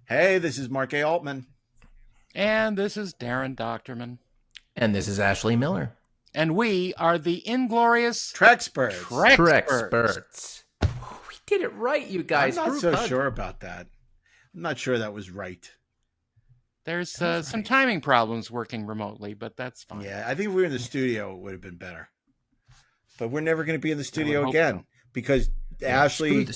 Hey, this is Mark A. Altman. And this is DAREN DOCHTERMAN. And this is Ashley Miller. And we are the Inglorious Treksperts. Treksperts. We did it right, you guys. I'm not so sure about that. I'm not sure that was right. There's some timing problems working remotely, but that's fine. Yeah, I think if we were in the studio, it would have been better. But we're never going to be in the studio again because Ashley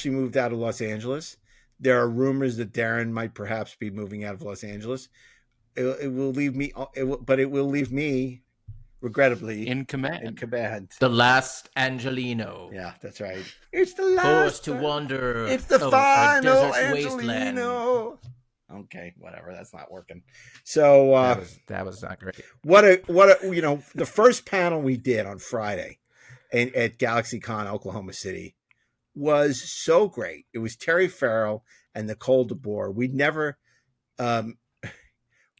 moved out of Los Angeles. There are rumors that DAREN might perhaps be moving out of Los Angeles. It will leave me, but it will leave me, regrettably, in command. The last Angelino. Yeah, that's right. It's the last. Forced to wander. It's the final Angelino. Okay, whatever. That's not working. So that was not great. What a the first panel we did on Friday at GalaxyCon Oklahoma City was so great. It was Terry Farrell and NICOLE DEBOER. We never. I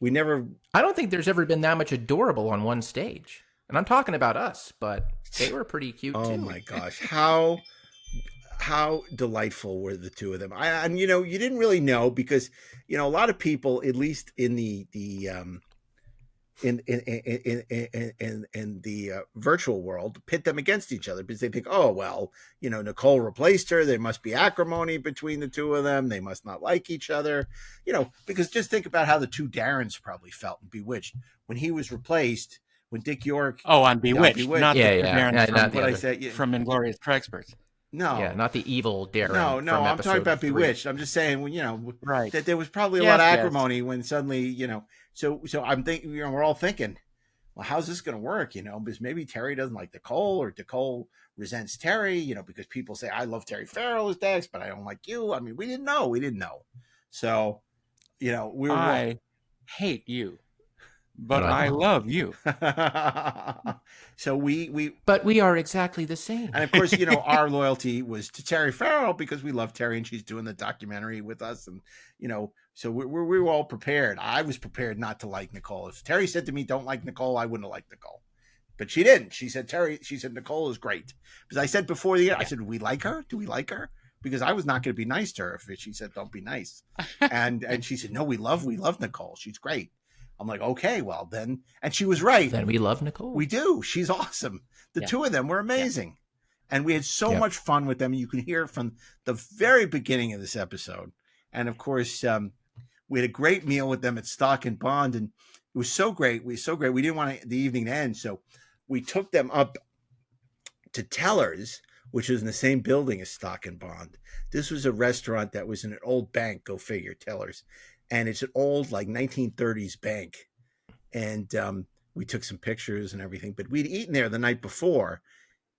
don't think there's ever been that much adorable on one stage, and I'm talking about us, but they were pretty cute too. Oh my gosh, how delightful were the two of them? And you didn't really know because a lot of people, at least in the virtual world, pit them against each other because they think, oh well, NICOLE replaced her. There must be acrimony between the two of them. They must not like each other, because just think about how the two Darens probably felt in Bewitched when he was replaced. When Dick York, on Bewitched, not from Inglorious Treksperts. No, yeah, not the evil DAREN. No, I'm talking about 3. Bewitched. I'm just saying, right, that there was probably a lot of acrimony when suddenly, So I'm thinking, we're all thinking, well, how's this going to work? Because maybe Terry doesn't like NICOLE, or NICOLE resents Terry. Because people say I love Terry Farrell as Dex, but I don't like you. I mean, we didn't know. So, I hate you. But I love you. So but we are exactly the same. And of course, our loyalty was to Terry Farrell because we love Terry and she's doing the documentary with us. And, so we were all prepared. I was prepared not to like NICOLE. If Terry said to me, don't like NICOLE, I wouldn't have liked NICOLE. But she didn't. She said, NICOLE is great. Because I said before the year, I said, do we like her? Do we like her? Because I was not going to be nice to her if she said, don't be nice. And she said, no, we love NICOLE. She's great. I'm like, okay, well then, and she was right. Then we love NICOLE. We do. She's awesome. The two of them were amazing. Yeah. And we had so much fun with them. You can hear from the very beginning of this episode. And of course, we had a great meal with them at Stock and Bond. And it was so great. We didn't want the evening to end. So we took them up to Teller's, which was in the same building as Stock and Bond. This was a restaurant that was in an old bank, go figure, Teller's. And it's an old, 1930s bank. And we took some pictures and everything. But we'd eaten there the night before.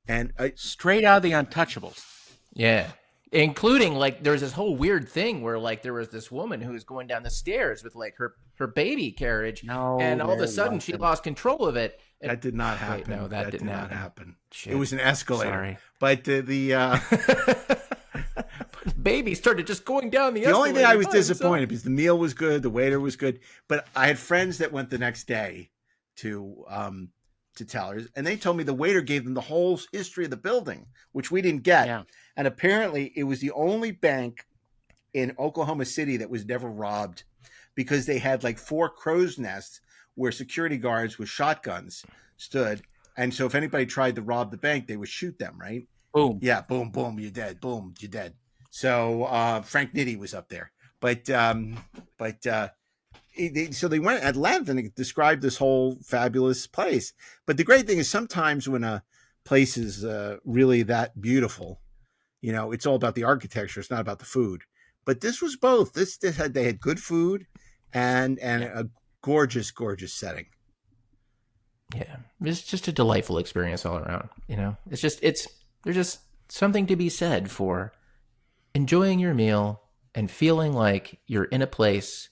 And straight out of the Untouchables. Yeah. Including, there's this whole weird thing where, there was this woman who was going down the stairs with, her baby carriage. No, and all of a sudden, she lost control of it. That did not happen. Wait, no, that did not happen. It was an escalator. Sorry. But the baby started just going down the escalator. The only thing I was disappointed because the meal was good, the waiter was good, but I had friends that went the next day to Teller's, and they told me the waiter gave them the whole history of the building, which we didn't get. Yeah. And apparently it was the only bank in Oklahoma City that was never robbed because they had 4 crow's nests where security guards with shotguns stood. And so if anybody tried to rob the bank, they would shoot them, right? Boom. Yeah, boom, boom, you're dead. Boom, you're dead. So Frank Nitti was up there, so they went at length and described this whole fabulous place. But the great thing is sometimes when a place is really that beautiful, it's all about the architecture. It's not about the food. But this was both. They had good food and a gorgeous, gorgeous setting. Yeah, it's just a delightful experience all around. There's just something to be said for enjoying your meal and feeling like you're in a place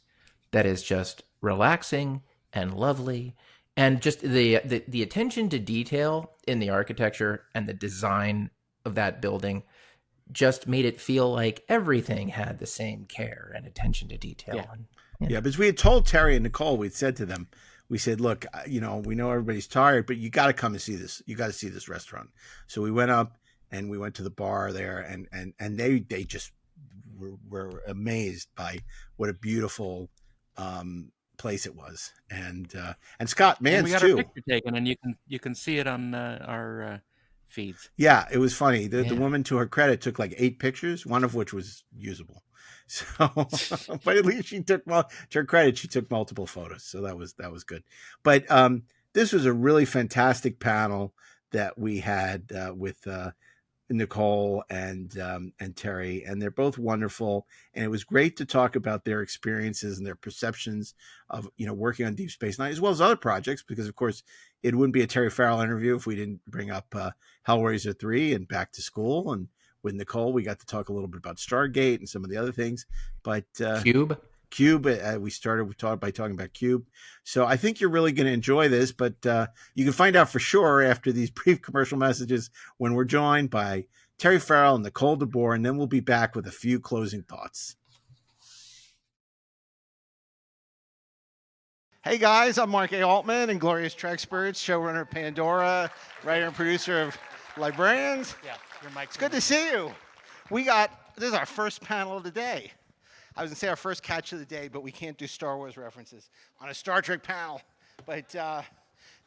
that is just relaxing and lovely, and just the attention to detail in the architecture and the design of that building just made it feel like everything had the same care and attention to detail. Yeah, because we had told Terry and NICOLE, we'd said to them, we said, look, we know everybody's tired, but you got to come and see this. You got to see this restaurant. So we went up and we went to the bar there, and they just were amazed by what a beautiful place it was, and Scott Mans, and we got too. our picture taken, and you can see it on our feeds. Yeah, it was funny. The woman, to her credit, took like 8 pictures, one of which was usable. So, but at least she took, to her credit, she took multiple photos. So that was good. But this was a really fantastic panel that we had with Nicole and Terry, and they're both wonderful. And it was great to talk about their experiences and their perceptions of, working on Deep Space Nine, as well as other projects, because of course it wouldn't be a Terry Farrell interview if we didn't bring up Hellraiser 3 and Back to School. And with Nicole, we got to talk a little bit about Stargate and some of the other things. But Cube, we started by talking about Cube. So I think you're really going to enjoy this, but you can find out for sure after these brief commercial messages when we're joined by Terry Farrell and Nicole DeBoer, and then we'll be back with a few closing thoughts. Hey guys, I'm Mark A. Altman, Inglorious Treksperts, showrunner of Pandora, writer and producer of Librarians. Yeah, your mic's It's good to see you. This is our first panel of the day. I was going to say our first catch of the day, but we can't do Star Wars references on a Star Trek panel. But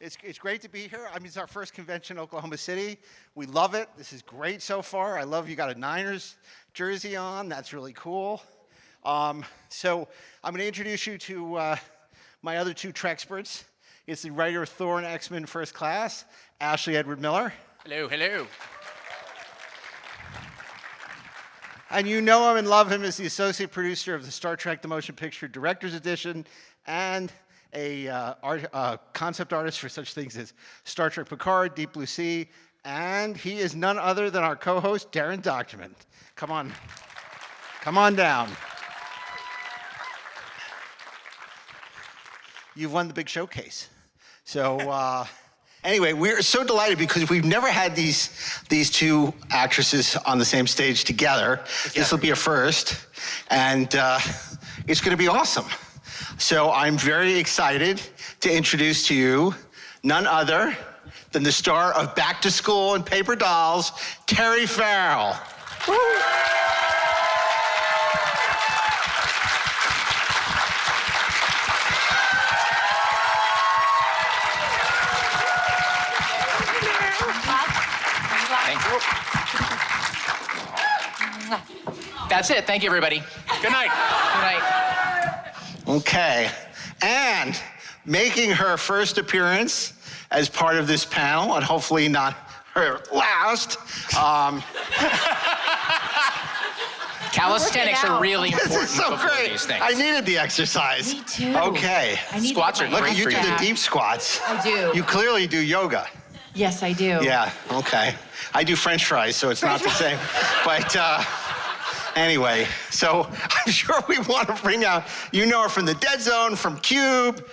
it's great to be here. I mean, it's our first convention in Oklahoma City. We love it. This is great so far. I love you got a Niners jersey on. That's really cool. So I'm going to introduce you to my other 2 Treksperts. It's the writer of Thor and X-Men First Class, Ashley Edward Miller. Hello, hello. And you know him and love him as the associate producer of the Star Trek The Motion Picture Director's Edition and a concept artist for such things as Star Trek Picard, Deep Blue Sea, and he is none other than our co-host, DAREN DOCHTERMAN. Come on down. You've won the big showcase. So anyway, we're so delighted because we've never had these 2 actresses on the same stage together. This will be a first, and it's going to be awesome. So I'm very excited to introduce to you none other than the star of Back to School and Paper Dolls, Terry Farrell. Woo! That's it. Thank you, everybody. Good night. Good night. Okay. And making her first appearance as part of this panel, and hopefully not her last. Calisthenics are really important. This is so great. These things. I needed the exercise. Me too. Okay. Squats are Look, great you for do you. the deep squats. I do. You clearly do yoga. Yes, I do. Yeah, okay. I do French fries, so it's not the same. But anyway, so I'm sure we want to bring out, you know her from The Dead Zone, from Cube,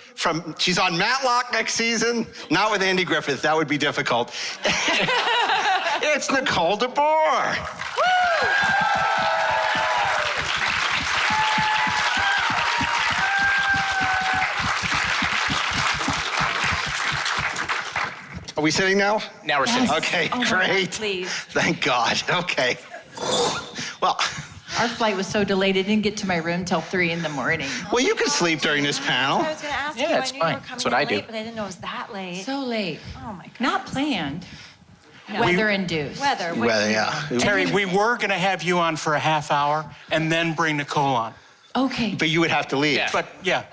she's on Matlock next season. Not with Andy Griffith, that would be difficult. It's Nicole DeBoer. Woo! Are we sitting now? Now we're sitting. Okay, Oh my great. God, please. Thank God. Okay. Well, Our flight was so delayed, it didn't get to my room till 3 in the morning. well, you can sleep during this panel. I was going to ask Yeah, you. it's I knew fine. you were coming That's what in I do. late, but I didn't know it was that late. So late. Oh my God. Not planned. No. Weather induced. Weather. Well, yeah. Terry, we were going to have you on for a half hour and then bring Nicole on. Okay. But you would have to leave. Yeah.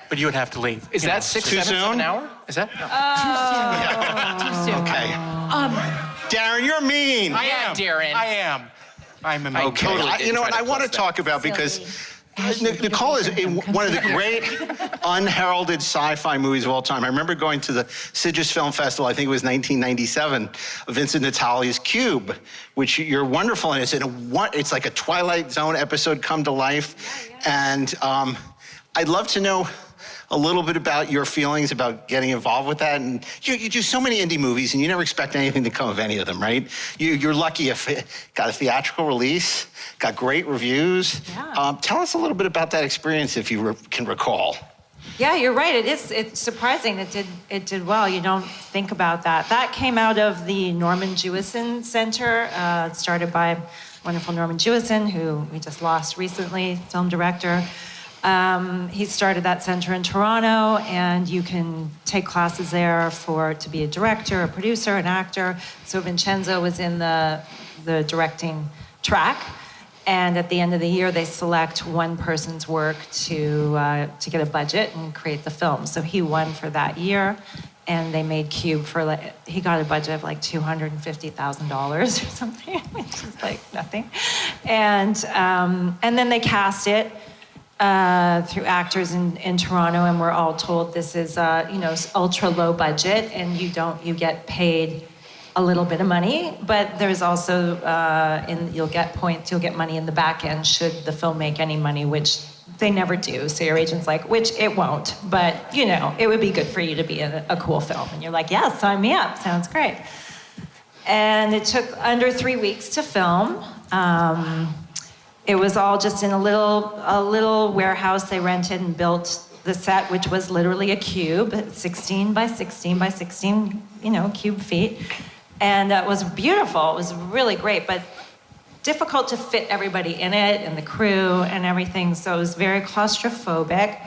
But you would have to leave. Is You that know. 6 Too 7 soon? an hour? Is that? Too soon. Okay. Um, Darren, you're mean. I am, Darren. I am. I'm a Okay. totally You know what? didn't I try to want to close talk about because Ashley, Nicole is in one of the great unheralded sci-fi movies of all time. I remember going to the Sitges Film Festival, I think it was 1997, Vincent Natalia's Cube, which you're wonderful in. It's like a Twilight Zone episode come to life. Yeah. And I'd love to know a little bit about your feelings about getting involved with that. And you do so many indie movies and you never expect anything to come of any of them, right? You're lucky if it got a theatrical release, got great reviews. Yeah. Tell us a little bit about that experience if you can recall. Yeah, you're right. It's surprising. It did well. You don't think about that. That came out of the Norman Jewison Center, started by wonderful Norman Jewison, who we just lost recently, film director. He started that center in Toronto, and you can take classes there to be a director, a producer, an actor. So Vincenzo was in the directing track, and at the end of the year, they select one person's work to get a budget and create the film. So he won for that year, and they made Cube for he got a budget of like $250,000 or something, which is like nothing, and then they cast it. Through actors in Toronto, and we're all told this is ultra low budget, and you get paid a little bit of money, but there's also you'll get money in the back end should the film make any money, which they never do. So your agent's like, which it won't, but it would be good for you to be in a cool film, and you're like, yeah, sign me up, sounds great. And it took under 3 weeks to film. It was all just in a little warehouse they rented and built the set, which was literally a cube, 16 by 16 by 16, cube feet. And it was beautiful. It was really great, but difficult to fit everybody in it and the crew and everything. So it was very claustrophobic,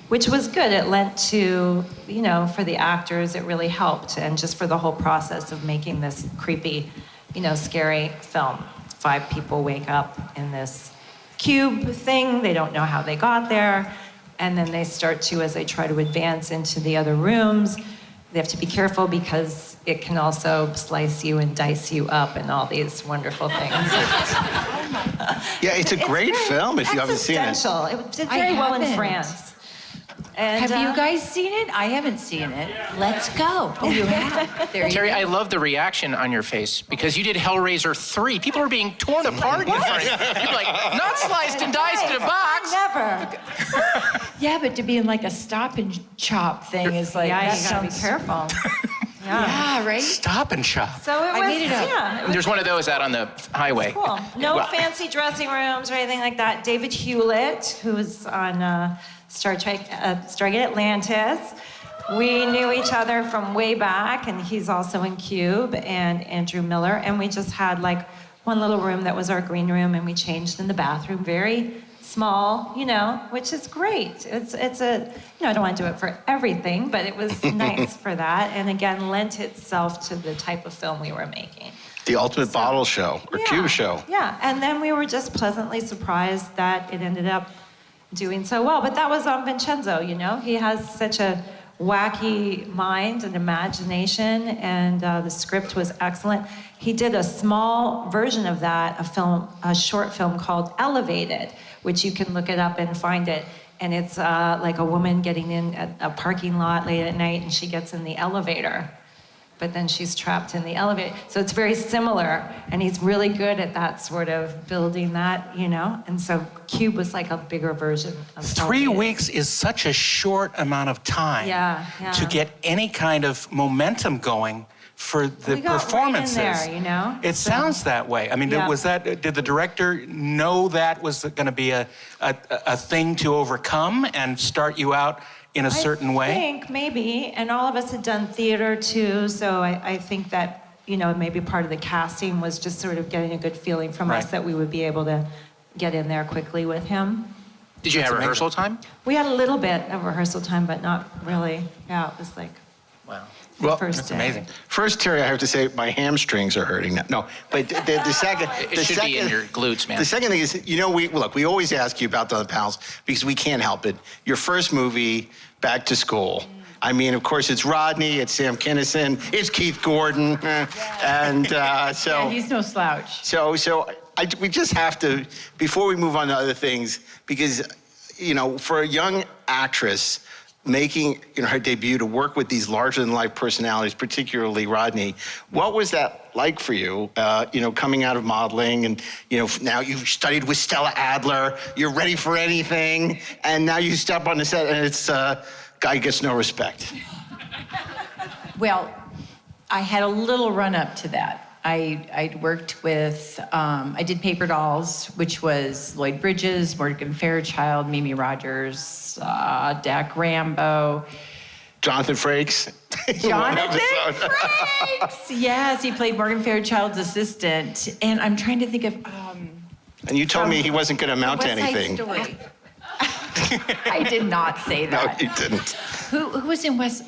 which was good. It lent to, for the actors, it really helped. And just for the whole process of making this creepy, scary film. 5 people wake up in this cube thing. They don't know how they got there. And then they start to, as they try to advance into the other rooms, they have to be careful because it can also slice you and dice you up and all these wonderful things. Yeah, it's a great film if you haven't seen it. It did very well in France. And, have you guys seen it? I haven't seen it. Let's go. Oh, you have? There you Terry, go. I love the reaction on your face because you did Hellraiser 3. People are being torn apart in front of you. You're like, not sliced and diced in a box. Never. Yeah, but to be in like a stop and chop thing is like, Yeah, that you gotta be sounds... careful. Yeah, right? Stop and shop. So it was, I made it up. yeah. It was There's one of those out on the highway. cool. No Well- fancy dressing rooms or anything like that. David Hewlett, who was on Star Trek, Stargate Atlantis. We knew each other from way back, and he's also in Cube, and Andrew Miller. And we just had like one little room that was our green room, and we changed in the bathroom. Very small, which is great. It's a, I don't want to do it for everything, but it was nice for that. And again, lent itself to the type of film we were making. The ultimate bottle show or cube show. Yeah, and then we were just pleasantly surprised that it ended up doing so well. But that was on Vincenzo, He has such a wacky mind and imagination, and the script was excellent. He did a small version of that, a short film called Elevated, which you can look it up and find it. And it's like a woman getting in a parking lot late at night, and she gets in the elevator. But then she's trapped in the elevator. So it's very similar, and he's really good at that sort of building that, And so Cube was like a bigger version of 3 Elevated. weeks is such a short amount of time Yeah. to get any kind of momentum going for the We got right in performances. there, It So- sounds that way. I mean, Yeah. did the director know that was going to be a thing to overcome and start you out in a certain way? I think maybe, and all of us had done theater too, so I think that, maybe part of the casting was just sort of getting a good feeling from us Right. that we would be able to get in there quickly with him. Did you have amazing. rehearsal time? We had a little bit of rehearsal time, but not really. Yeah, it was like Wow. the Well, first That's day. amazing. First, Terry, I have to say my hamstrings are hurting now. No, but the second, It should be in your glutes, man. The second thing is, we always ask you about the other pals because we can't help it. Your first movie, Back to School. I mean, of course, it's Rodney, it's Sam Kinison, it's Keith Gordon, and so. Yeah, he's no slouch. So we just have to, before we move on to other things, because, for a young actress making her debut to work with these larger-than-life personalities, particularly Rodney, what was that like for you, coming out of modeling and, now you've studied with Stella Adler, you're ready for anything, and now you step on the set and it's guy gets no respect. Well, I had a little run up to that. I'd worked with, I did Paper Dolls, which was Lloyd Bridges, Morgan Fairchild, Mimi Rogers, Dak Rambo. Jonathan Frakes. Jonathan Frakes! Yes, he played Morgan Fairchild's assistant. And I'm trying to think of... And you told me he wasn't going to amount to West Side anything. Story. I did not say No, that. you didn't. Who was in West...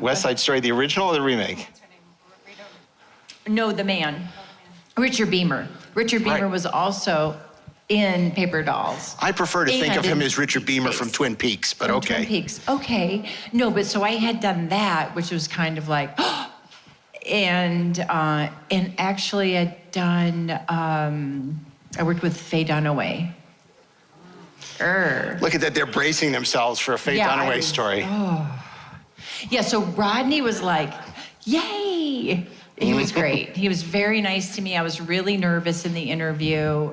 West Side Story, the original or the remake? No, the man. Richard Beamer. Richard Beamer was also in Paper Dolls. I prefer to think of him as Richard Beamer from Twin Peaks, but From okay. Twin Peaks. Okay. No, but so I had done that, which was kind of like... and actually I'd done... I worked with Faye Dunaway. Look at that, they're bracing themselves for a Faye Dunaway story. Yeah, so Rodney was like, yay! He was great. He was very nice to me. I was really nervous in the interview,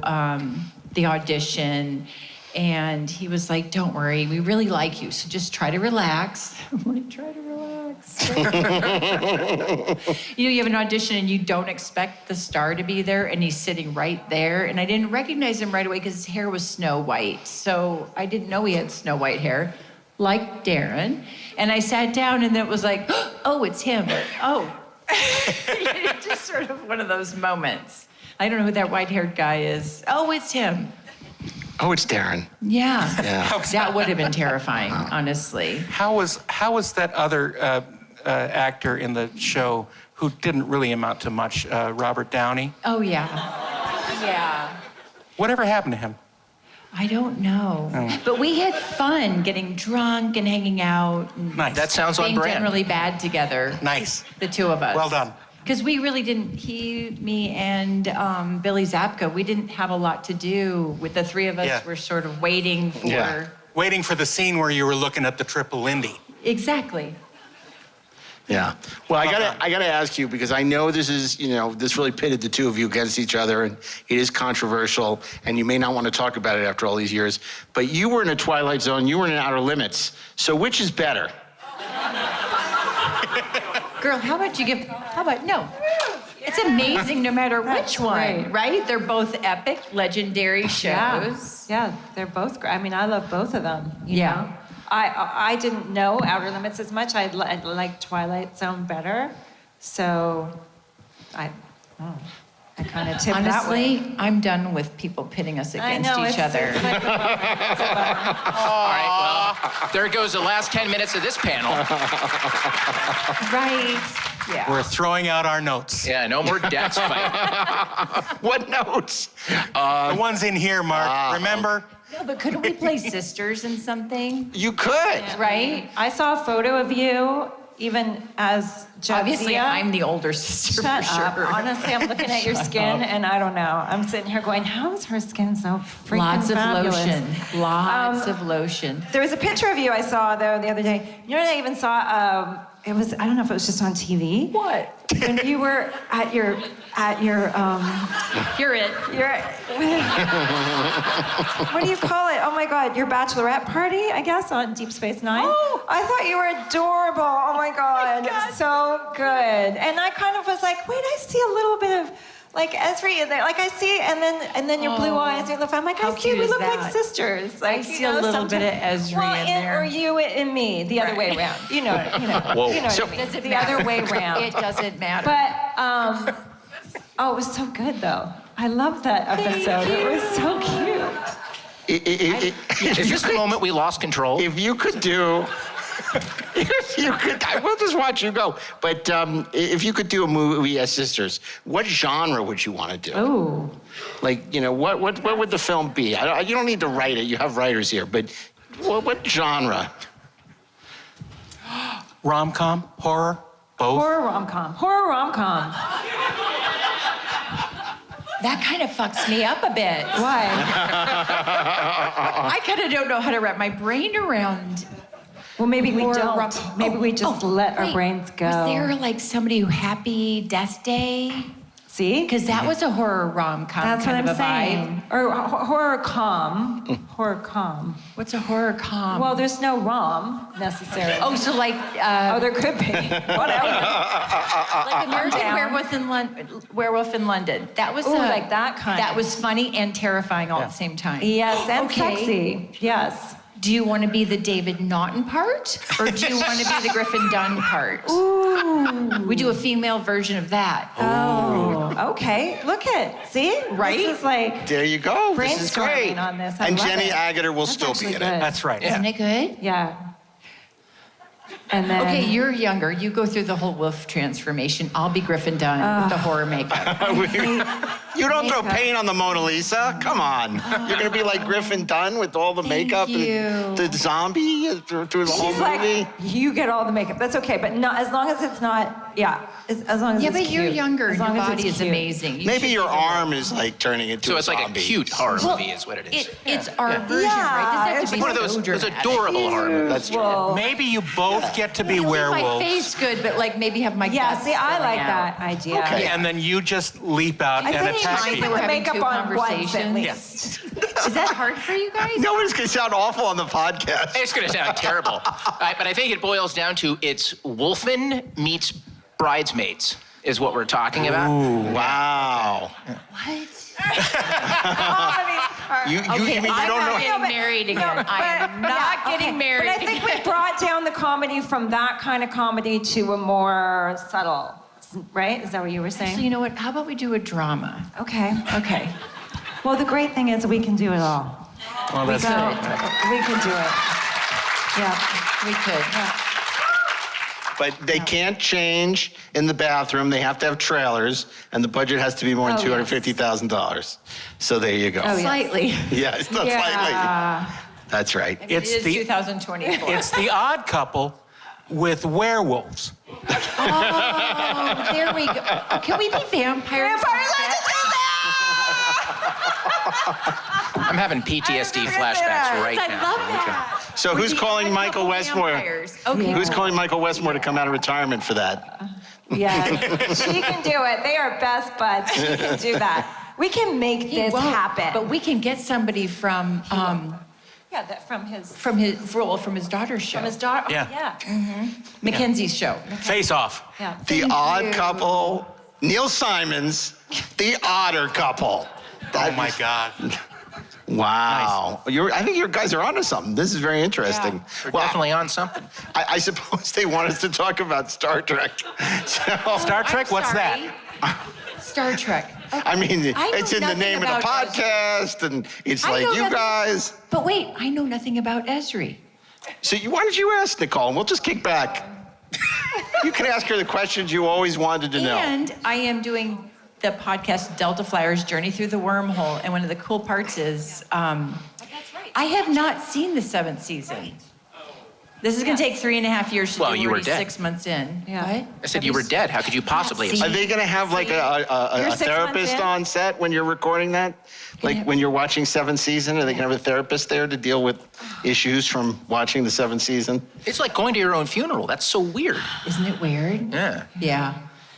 the audition, and he was like, don't worry, we really like you, so just try to relax. I'm like, try to relax. You have an audition and you don't expect the star to be there, and he's sitting right there, and I didn't recognize him right away because his hair was snow white, so I didn't know he had snow white hair, like DAREN, and I sat down and it was like, oh, it's him. Oh. Just sort of one of those moments. I don't know who that white-haired guy is. Oh, it's him. Oh, it's DAREN. Yeah. That would have been terrifying, honestly. How was that other actor in the show who didn't really amount to much, Robert Downey? Oh, yeah. Yeah. Whatever happened to him? I don't know. Oh. But we had fun getting drunk and hanging out. And Nice. That sounds on being brand. generally bad together. Nice. The two of us. Well done. Because we really didn't, me and Billy Zabka, we didn't have a lot to do with the three of us. Yeah. We're sort of waiting for... Yeah. Waiting for the scene where you were looking at the triple Lindy. Exactly. Yeah. Well, I gotta ask you, because I know this is, this really pitted the two of you against each other, and it is controversial, and you may not want to talk about it after all these years, but you were in a Twilight Zone, you were in Outer Limits, so which is better? Girl, how about no. It's amazing no matter which one, right? They're both epic, legendary shows. Yeah, they're both great. I mean, I love both of them. You know? I didn't know Outer Limits as much. I like Twilight Zone better. So I kind of tipped that way. Honestly, I'm done with people pitting us against each other. It's like a bummer. It's a bummer. All right, well, there goes the last 10 minutes of this panel. Right. Yeah. We're throwing out our notes. Yeah, no more dads fight. What notes? The ones in here, Mark. Remember? No, but couldn't we play sisters in something? You could. Right? I saw a photo of you, even as Jadzia. Obviously, I'm the older sister Shut for up. sure. Honestly, I'm looking at your skin, and I don't know. I'm sitting here going, how is her skin so freaking Lots of fabulous? lotion. Lots of lotion. There was a picture of you I saw, though, the other day. You know what I even saw? It was, I don't know if it was just on TV. What? When you were at your You're it. what do you call it? Oh my God, your bachelorette party, I guess, on Deep Space Nine. Oh. I thought you were adorable. Oh my God, so good. And I kind of was like, wait, I see a little bit of like Esri in there. Like I see, and then your blue eyes. I'm like, How I see, cute we is look that? like sisters. Like, I see a little bit of Esri in there. Or you and me, the other way around. You know what I mean. Does it the matter? other way around. It doesn't matter. But, oh, it was so good, though. I love that episode. It was so cute. Is this the moment we lost control? If you could do... If you could, I will just watch you go. But if you could do a movie as sisters, what genre would you want to do? Oh. Like, what would the film be? You don't need to write it. You have writers here. But what genre? Rom-com? Horror? Both? Horror rom-com. Horror rom-com. That kind of fucks me up a bit. Why? I kind of don't know how to wrap my brain around. Well, maybe we Horror don't. rom- Maybe we just let our wait. brains go. Was there like somebody who Happy Death Day? See? Because that was a horror rom-com That's what kind I'm of a saying. vibe. Or horror com. Horror com. What's a horror com? Well, there's no rom necessarily. oh, so like Oh, there could be. Whatever. like American down. Werewolf in London. That was Ooh, like that kind. That was funny and terrifying all at the same time. Yes, and Okay. sexy. Yes. Do you want to be the David Naughton part, or do you want to be the Griffin Dunn part? Ooh. We do a female version of that. Oh, okay. Look see? Right? This is like There you go. This is great. brainstorming on this. I And love Jenny it. Agutter will That's still be actually in it. good. That's right. Isn't it good? Yeah. And then Okay, you're younger. You go through the whole wolf transformation. I'll be Griffin Dunn with the horror makeup. You don't throw paint on the Mona Lisa. Come on. You're going to be like Griffin Dunn with all the makeup you. and the zombie through the whole she's movie. like, you get all the makeup. That's okay, but not as long as it's not. Yeah, as long as Yeah, it's but you're cute. younger. As And long your as it's body is cute. amazing. You Maybe should your be the- arm is like turning into So a it's like a zombie. cute horror movie is what it is. It's our version, Yeah, right? Doesn't have it's to be One of those, so those dramatic. adorable horror movies. That's true. Well, Maybe you both get to be Leave my werewolves. face good, but like maybe have my yeah. guts See, I spilling like out. that idea. Okay. And then you just leap out I and think attack you they should people. were put the having makeup two on once at conversations. least. Is that hard for you guys? No, it's going to sound awful on the podcast. It's going to sound terrible. But I think it boils down to it's Wolfen meets Bridesmaids is what we're talking about. Ooh, wow. What? You Okay, mean you I'm don't not know? getting married again. I am not getting married. But I think we brought down the comedy from that kind of comedy to a more subtle, right? Is that what you were saying? So you know what? How about we do a drama? Okay. Okay. Well, the great thing is we can do it all. Well, that's So good. we can do it. Yeah. We could. But they can't change in the bathroom. They have to have trailers, and the budget has to be more than Oh, yes. $250,000. So there you go. Oh, yeah. Slightly. Yeah, it's not slightly. Yeah. That's right. It's it is the 2024. it's the Odd Couple with werewolves. Oh, there we go. Can we be vampires? I'm having PTSD flashbacks right I now. love that. So who's We're the calling odd Michael couple Westmore? vampires. Okay. Who's calling Michael Westmore to come out of retirement for that? Yeah. She can do it. They are best buds. She can do that. We can make He this won't, happen. But we can get somebody from yeah, that from his from his daughter's show. from his daughter. Yeah. Yeah. Mackenzie's show. Face Off. Yeah. The Odd Couple, Neil Simon's The Odder Couple. Oh my God. Wow. I think you guys are onto something. This is very interesting. We're definitely on something. I suppose they want us to talk about Star Trek. So, Star Trek, what's that? Star Trek. Okay. I mean, I know it's in the nothing name of the about podcast, and it's I like, know you nothing- guys. But wait, I know nothing about Esri. So why don't you ask Nicole, and we'll just kick back. You can ask her the questions you always wanted to know. And I am doing the podcast Delta Flyers Journey Through the Wormhole, and one of the cool parts is I have not seen the 7th season. This is going to take 3.5 years to Well, do. you We're were already dead. 6 months in. Yeah. What? I said you were dead. How could you possibly have See? Are they going to have like You're a 6 months therapist in? on set when you're recording that? Like Yeah. when you're watching 7th season, are they going to have a therapist there to deal with issues from watching the 7th season? It's like going to your own funeral. That's so weird. Isn't it weird? Yeah. Yeah.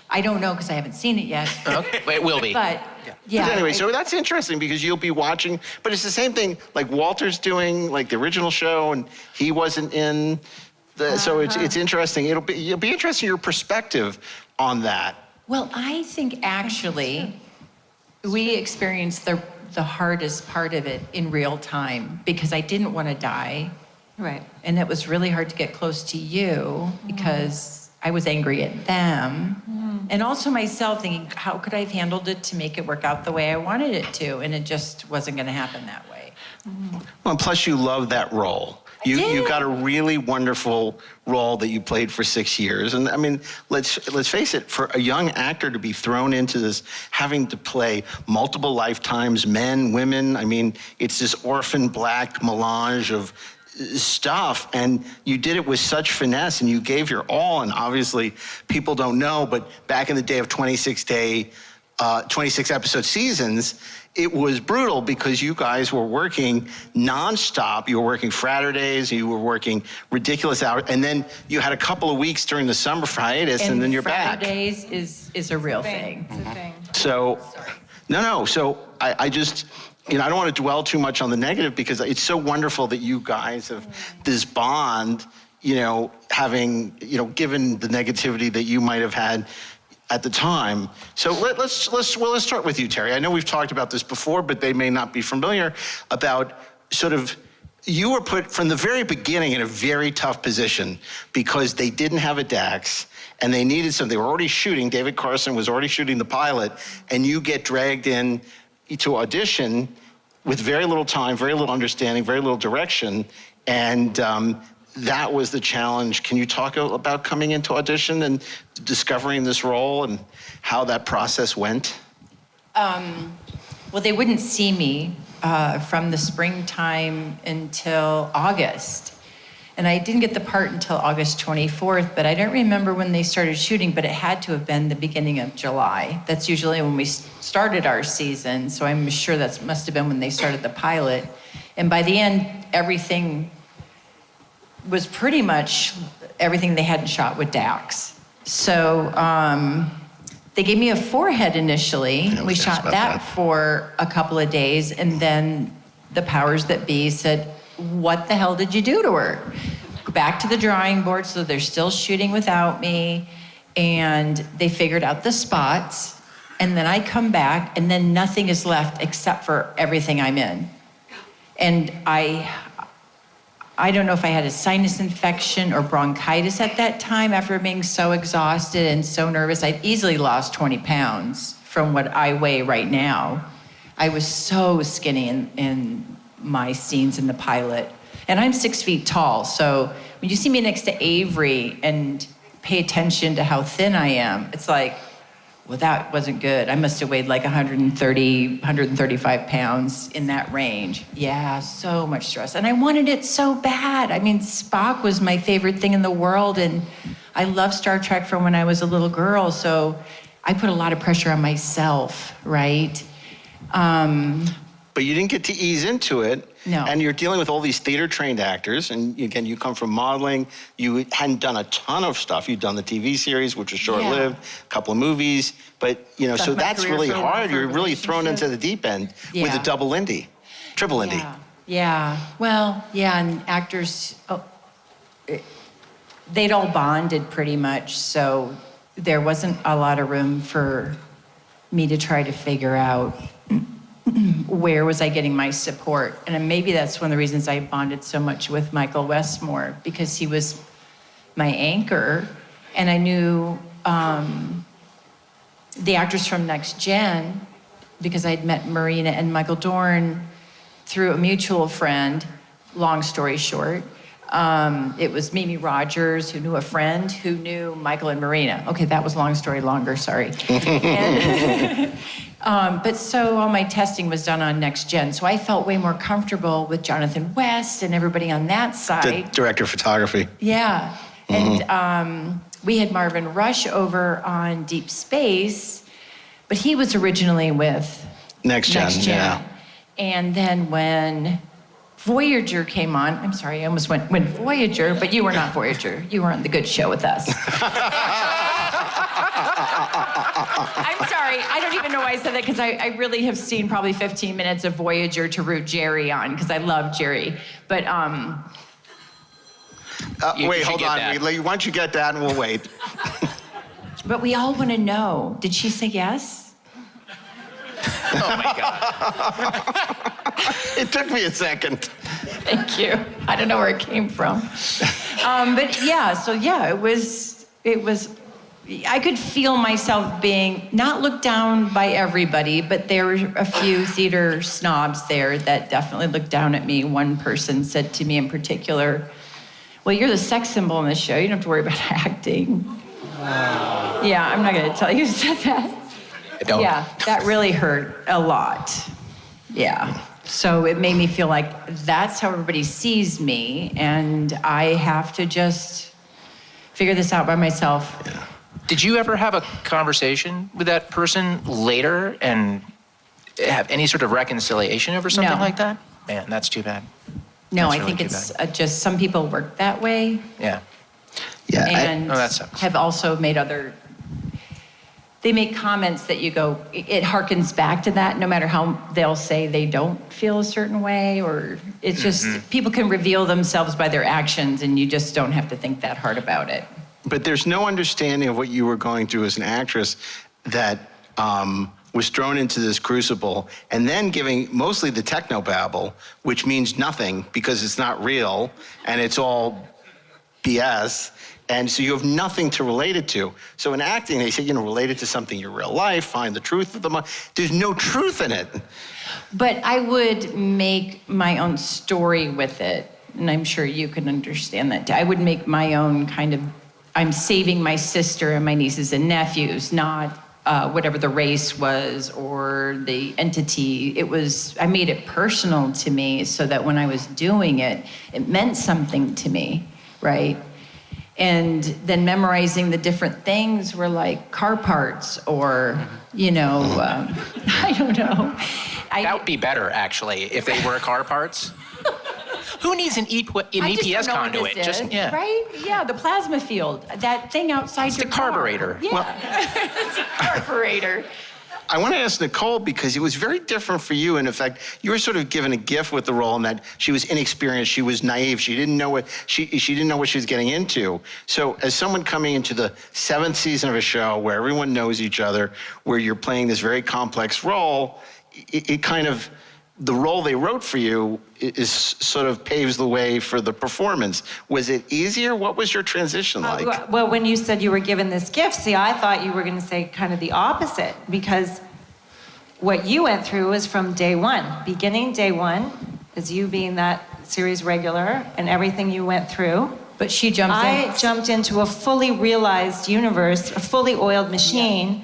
I don't know because I haven't seen it yet. Okay. It will be. But yeah. But anyway, so that's interesting because you'll be watching, but it's the same thing like Walter's doing, like the original show, and he wasn't in the. So it's interesting. It'll be interesting your perspective on that. Well, I think actually we experienced the hardest part of it in real time because I didn't want to die. Right. And it was really hard to get close to you because I was angry at them. And also myself thinking, how could I have handled it to make it work out the way I wanted it to? And it just wasn't going to happen that way. Well, and plus you love that role. You got a really wonderful role that you played for 6 years. And I mean, let's face it, for a young actor to be thrown into this, having to play multiple lifetimes, men, women, I mean, it's this orphan black melange of stuff, and you did it with such finesse, and you gave your all. And obviously people don't know, but back in the day of 26 episode seasons, it was brutal because you guys were working nonstop. You were working Saturdays, you were working ridiculous hours, and then you had a couple of weeks during the summer hiatus, and then you're back. Fridays is a real thing. It's a thing. So, no. So I just, I don't want to dwell too much on the negative because it's so wonderful that you guys have this bond, having, given the negativity that you might have had at the time. So let's start with you, Terry. I know we've talked about this before, but they may not be familiar about sort of you were put from the very beginning in a very tough position because they didn't have a DAX and they needed something. They were already shooting. David Carson was already shooting the pilot, and you get dragged in to audition with very little time, very little understanding, very little direction, and that was the challenge. Can you talk about coming into audition and discovering this role and how that process went? Well, they wouldn't see me from the springtime until August. And I didn't get the part until August 24th, but I don't remember when they started shooting, but it had to have been the beginning of July. That's usually when we started our season, so I'm sure that must have been when they started the pilot. And by the end, everything was pretty much everything they hadn't shot with Dax. So they gave me a forehead initially. We shot that for a couple of days, and then the powers that be said, what the hell did you do to her? Back to the drawing board, so they're still shooting without me, and they figured out the spots, and then I come back, and then nothing is left except for everything I'm in. And I don't know if I had a sinus infection or bronchitis at that time after being so exhausted and so nervous. I've easily lost 20 pounds from what I weigh right now. I was so skinny in my scenes in the pilot. And I'm 6 feet tall, so when you see me next to Avery and pay attention to how thin I am, it's like, well, that wasn't good. I must have weighed like 130, 135 pounds in that range. Yeah, so much stress. And I wanted it so bad. I mean, Spock was my favorite thing in the world, and I loved Star Trek from when I was a little girl, so I put a lot of pressure on myself, right? But you didn't get to ease into it. No. And you're dealing with all these theater-trained actors, and again, you come from modeling. You hadn't done a ton of stuff. You'd done the TV series, which was short-lived, a couple of movies, but so that's really hard. You're really thrown into the deep end with a double Indy, triple Indy. Yeah, well, yeah, and actors, they'd all bonded pretty much, so there wasn't a lot of room for me to try to figure out where was I getting my support? And maybe that's one of the reasons I bonded so much with Michael Westmore, because he was my anchor, and I knew the actors from Next Gen, because I'd met Marina and Michael Dorn through a mutual friend, long story short. It was Mimi Rogers, who knew a friend who knew Michael and Marina. Okay, that was long story longer, sorry. But so all my testing was done on Next Gen, so I felt way more comfortable with Jonathan West and everybody on that side. The director of photography. Yeah, and we had Marvin Rush over on Deep Space, but he was originally with Next Gen. Yeah. And then when Voyager came on, I'm sorry, I almost went Voyager, but you were not Voyager. You were on The Good Show with us. I'm sorry, I don't even know why I said that, because I really have seen probably 15 minutes of Voyager to root Jerry on, because I love Jerry. But, wait, hold on. Why don't you get that and we'll wait. But we all want to know, did she say yes? Oh my God. It took me a second. Thank you. I don't know where it came from. But yeah, so yeah, it was, I could feel myself being not looked down by everybody, but there were a few theater snobs there that definitely looked down at me. One person said to me in particular, well, you're the sex symbol in the show. You don't have to worry about acting. Wow. Yeah, I'm not going to tell you who said that. I don't. Yeah, that really hurt a lot. Yeah. So it made me feel like that's how everybody sees me, and I have to just figure this out by myself. Yeah. Did you ever have a conversation with that person later and have any sort of reconciliation over something like that? Man, that's too bad. No, That's I really think too it's bad. just some people work that way. Yeah. Yeah. And that sucks. have also made they make comments that you go, it harkens back to that, no matter how they'll say they don't feel a certain way, or it's just, people can reveal themselves by their actions, and you just don't have to think that hard about it. But there's no understanding of what you were going through as an actress that was thrown into this crucible, and then giving mostly the technobabble, which means nothing because it's not real and it's all BS. And so you have nothing to relate it to. So in acting, they say, relate it to something in your real life, find the truth of the There's no truth in it. But I would make my own story with it, and I'm sure you can understand that. I would make my own kind of, I'm saving my sister and my nieces and nephews, not whatever the race was or the entity. I made it personal to me so that when I was doing it, it meant something to me, right? And then memorizing the different things were like car parts or, I don't know. That would be better, actually, if they were car parts. Who needs an EPS conduit? Right? Yeah, the plasma field. That thing outside it's your the carburetor. car. Yeah, it's a carburetor. I want to ask Nicole, because it was very different for you. And in fact, you were sort of given a gift with the role in that she was inexperienced, she was naive, she didn't know what she was getting into. So as someone coming into the 7th season of a show where everyone knows each other, where you're playing this very complex role, it kind of, the role they wrote for you is sort of paves the way for the performance. Was it easier? What was your transition like? Well, when you said you were given this gift, see, I thought you were going to say kind of the opposite, because what you went through was from day one. Beginning day one, as you being that series regular and everything you went through. But she jumped in. I jumped into a fully realized universe, a fully oiled machine.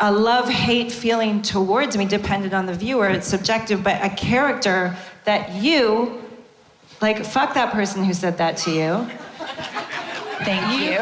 A love-hate feeling towards me depended on the viewer. It's subjective, but a character that you, like, fuck that person who said that to you. Thank you.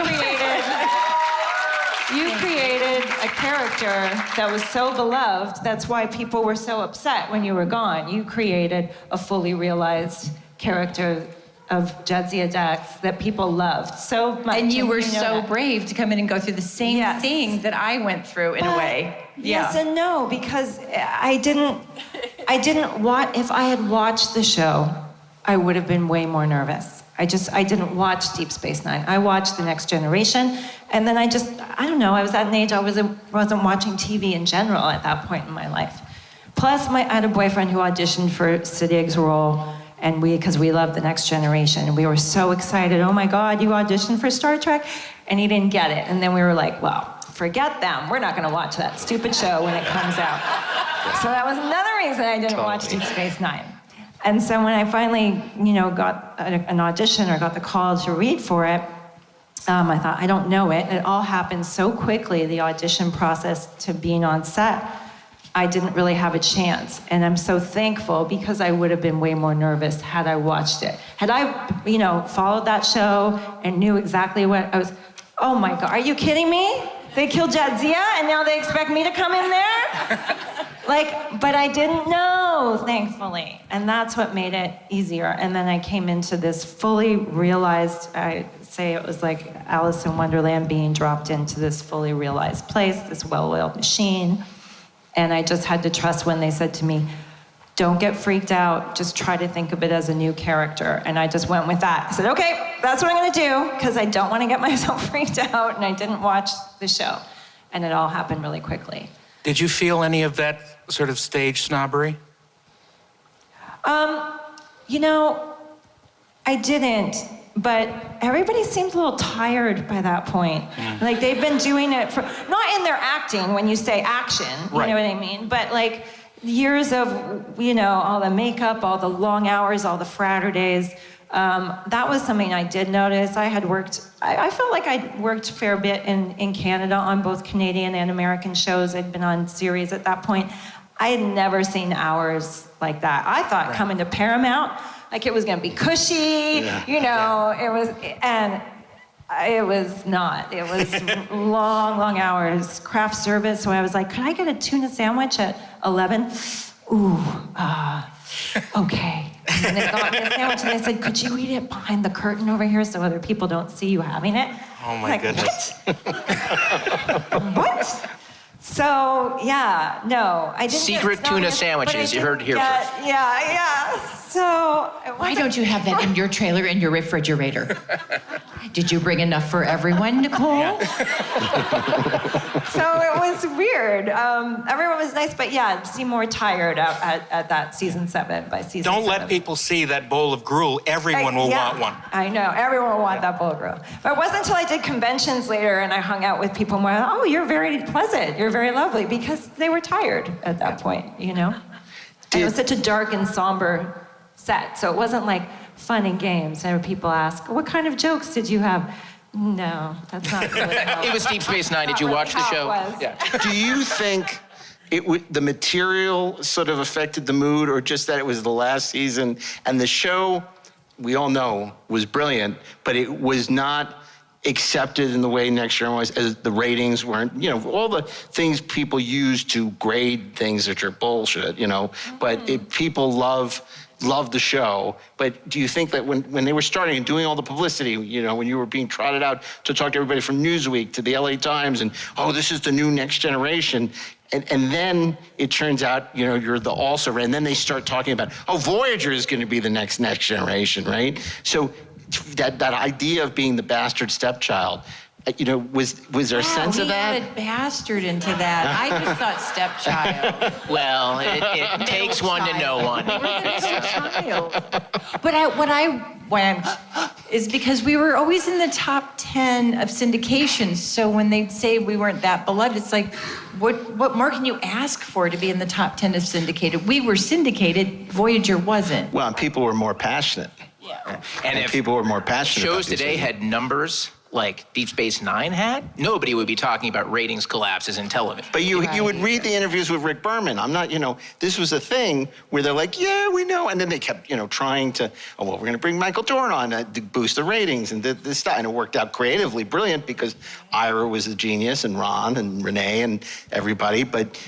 You created a character that was so beloved. That's why people were so upset when you were gone. You created a fully realized character of Jadzia Dax that people loved so much. And you were so brave to come in and go through the same thing that I went through in a way. Yes and no, because I didn't watch, if I had watched the show, I would have been way more nervous. I didn't watch Deep Space Nine. I watched The Next Generation, and then I don't know, I was at an age I wasn't watching TV in general at that point in my life. Plus, I had a boyfriend who auditioned for Siddig's role, and because we loved The Next Generation, and we were so excited. Oh my God, you auditioned for Star Trek? And he didn't get it. And then we were like, well, forget them. We're not gonna watch that stupid show when it comes out. So that was another reason I didn't watch Deep Space Nine. And so when I finally, got an audition or got the call to read for it, I thought, I don't know it. It all happened so quickly, the audition process to being on set. I didn't really have a chance. And I'm so thankful, because I would have been way more nervous had I watched it. Had I, followed that show and knew exactly what I was, oh my God, are you kidding me? They killed Jadzia and now they expect me to come in there? But I didn't know, thankfully. And that's what made it easier. And then I came into this fully realized, I say it was like Alice in Wonderland being dropped into this fully realized place, this well-oiled machine. And I just had to trust when they said to me, don't get freaked out, just try to think of it as a new character. And I just went with that. I said, okay, that's what I'm gonna do, because I don't wanna get myself freaked out, and I didn't watch the show. And it all happened really quickly. Did you feel any of that sort of stage snobbery? I didn't, but everybody seemed a little tired by that point. Like they've been doing it for, not in their acting when you say action, you know what I mean? But like years of, all the makeup, all the long hours, all the fratter days. That was something I did notice. I felt like I'd worked a fair bit in Canada on both Canadian and American shows. I'd been on series at that point. I had never seen hours like that. I thought coming to Paramount, like it was gonna be cushy, it was, and it was not. It was long hours, craft service. So I was like, could I get a tuna sandwich at 11? Ooh, okay. And they got me a sandwich and they said, could you eat it behind the curtain over here so other people don't see you having it? Oh my goodness. What? So, no, I didn't. Secret tuna sandwiches, you heard it here first. Yeah. So Why don't you have that in your trailer in your refrigerator? Did you bring enough for everyone, Nicole? So it was weird. Everyone was nice, but yeah, Seymour tired at that season 7 by season 7. Don't let people see that bowl of gruel. Everyone will want one. I know. Everyone will want that bowl of gruel. But it wasn't until I did conventions later and I hung out with people and went, oh, you're very pleasant. You're very lovely, because they were tired at that point, you know? And it was such a dark and somber set. So it wasn't like fun and games. And people ask, what kind of jokes did you have? No, that's not really how It was Deep Space Nine. Did you watch the show? Yeah. Do you think the material sort of affected the mood, or just that it was the last season and the show, we all know, was brilliant, but it was not accepted in the way Next Gen was, as the ratings weren't, you know, all the things people use to grade things that are bullshit, you know, but people love the show. But do you think that when they were starting and doing all the publicity, you know, when you were being trotted out to talk to everybody from Newsweek to the LA Times and, oh, this is the new Next Generation, and then it turns out, you know, you're the also, and then they start talking about, oh, Voyager is going to be the next Generation, right? So that idea of being the bastard stepchild, you know, was there a sense of that? We added bastard into that. I just thought stepchild. Well, it takes one to know one. But what I went is because we were always in the top 10 of syndications. So when they'd say we weren't that beloved, it's like, what more can you ask for to be in the top 10 of syndicated? We were syndicated, Voyager wasn't. Well, and people were more passionate. Yeah. And if people were more passionate shows about today had numbers like Deep Space Nine had, nobody would be talking about ratings collapses in television. But you would read the interviews with Rick Berman. I'm not, you know, this was a thing where they're like, yeah, we know. And then they kept, you know, trying to, oh, well, we're going to bring Michael Dorn on to boost the ratings and this stuff. And it worked out creatively brilliant because Ira was a genius and Ron and Renee and everybody. But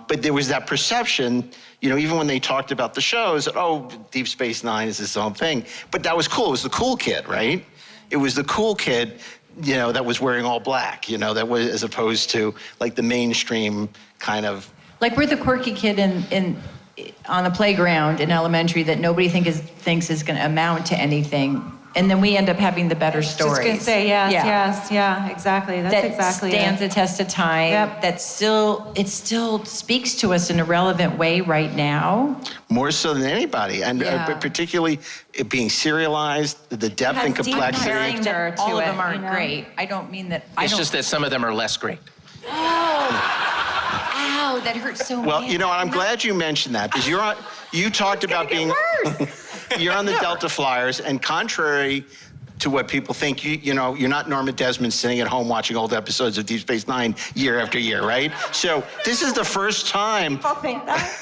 there was that perception, you know, even when they talked about the shows, that, oh, Deep Space Nine is its own thing. But that was cool. It was the cool kid, right? It was the cool kid, you know, that was wearing all black, you know, that was, as opposed to like the mainstream kind of. Like we're the quirky kid on the playground in elementary that nobody thinks is going to amount to anything. And then we end up having the better stories. Just going to say, yeah, exactly. That's exactly it. That stands the test of time. Yep. It still speaks to us in a relevant way right now. More so than anybody, and particularly it being serialized, the depth and complexity. That all of them aren't great. I don't mean that. It's just that some of them are less great. Ow, that hurts so much. Well, you know, I'm glad you mentioned that, because you talked about being, you're on the Delta Flyers, and contrary to what people think, you know, you're not Norma Desmond sitting at home watching old episodes of Deep Space Nine year after year, right? So this is the first time people think that.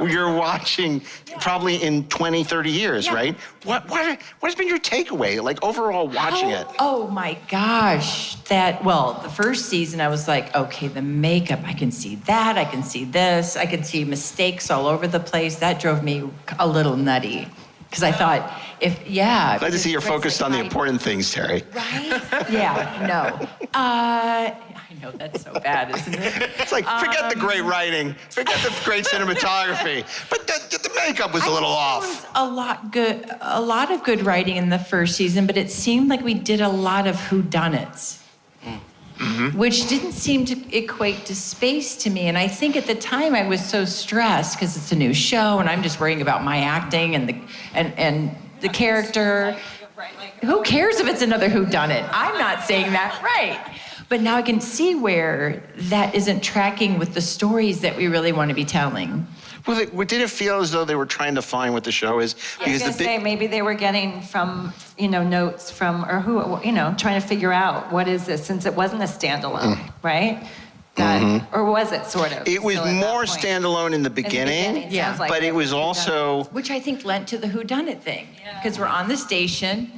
you're watching probably in 20, 30 years, right? What has been your takeaway, like overall watching it? Oh my gosh. The first season I was like, okay, the makeup, I can see that, I can see this, I can see mistakes all over the place. That drove me a little nutty. Because I thought, glad to see you're focused on the important things, Terry. Right? Yeah, no. I know that's so bad, isn't it? It's like, forget the great writing, forget the great cinematography, but the makeup was a little off. There was a lot of good writing in the first season, but it seemed like we did a lot of whodunits. Mm-hmm. Which didn't seem to equate to space to me. And I think at the time I was so stressed because it's a new show and I'm just worrying about my acting and the character. Who cares if it's another whodunit? I'm not saying that right. But now I can see where that isn't tracking with the stories that we really want to be telling. Well, did it feel as though they were trying to find what the show is? I was going to say, maybe they were getting from, you know, notes from, or who, you know, trying to figure out what is this, since it wasn't a standalone, right? Or was it sort of? It was more standalone in the beginning, yeah. Like but it was also... Which I think lent to the whodunit thing, because we're on the station,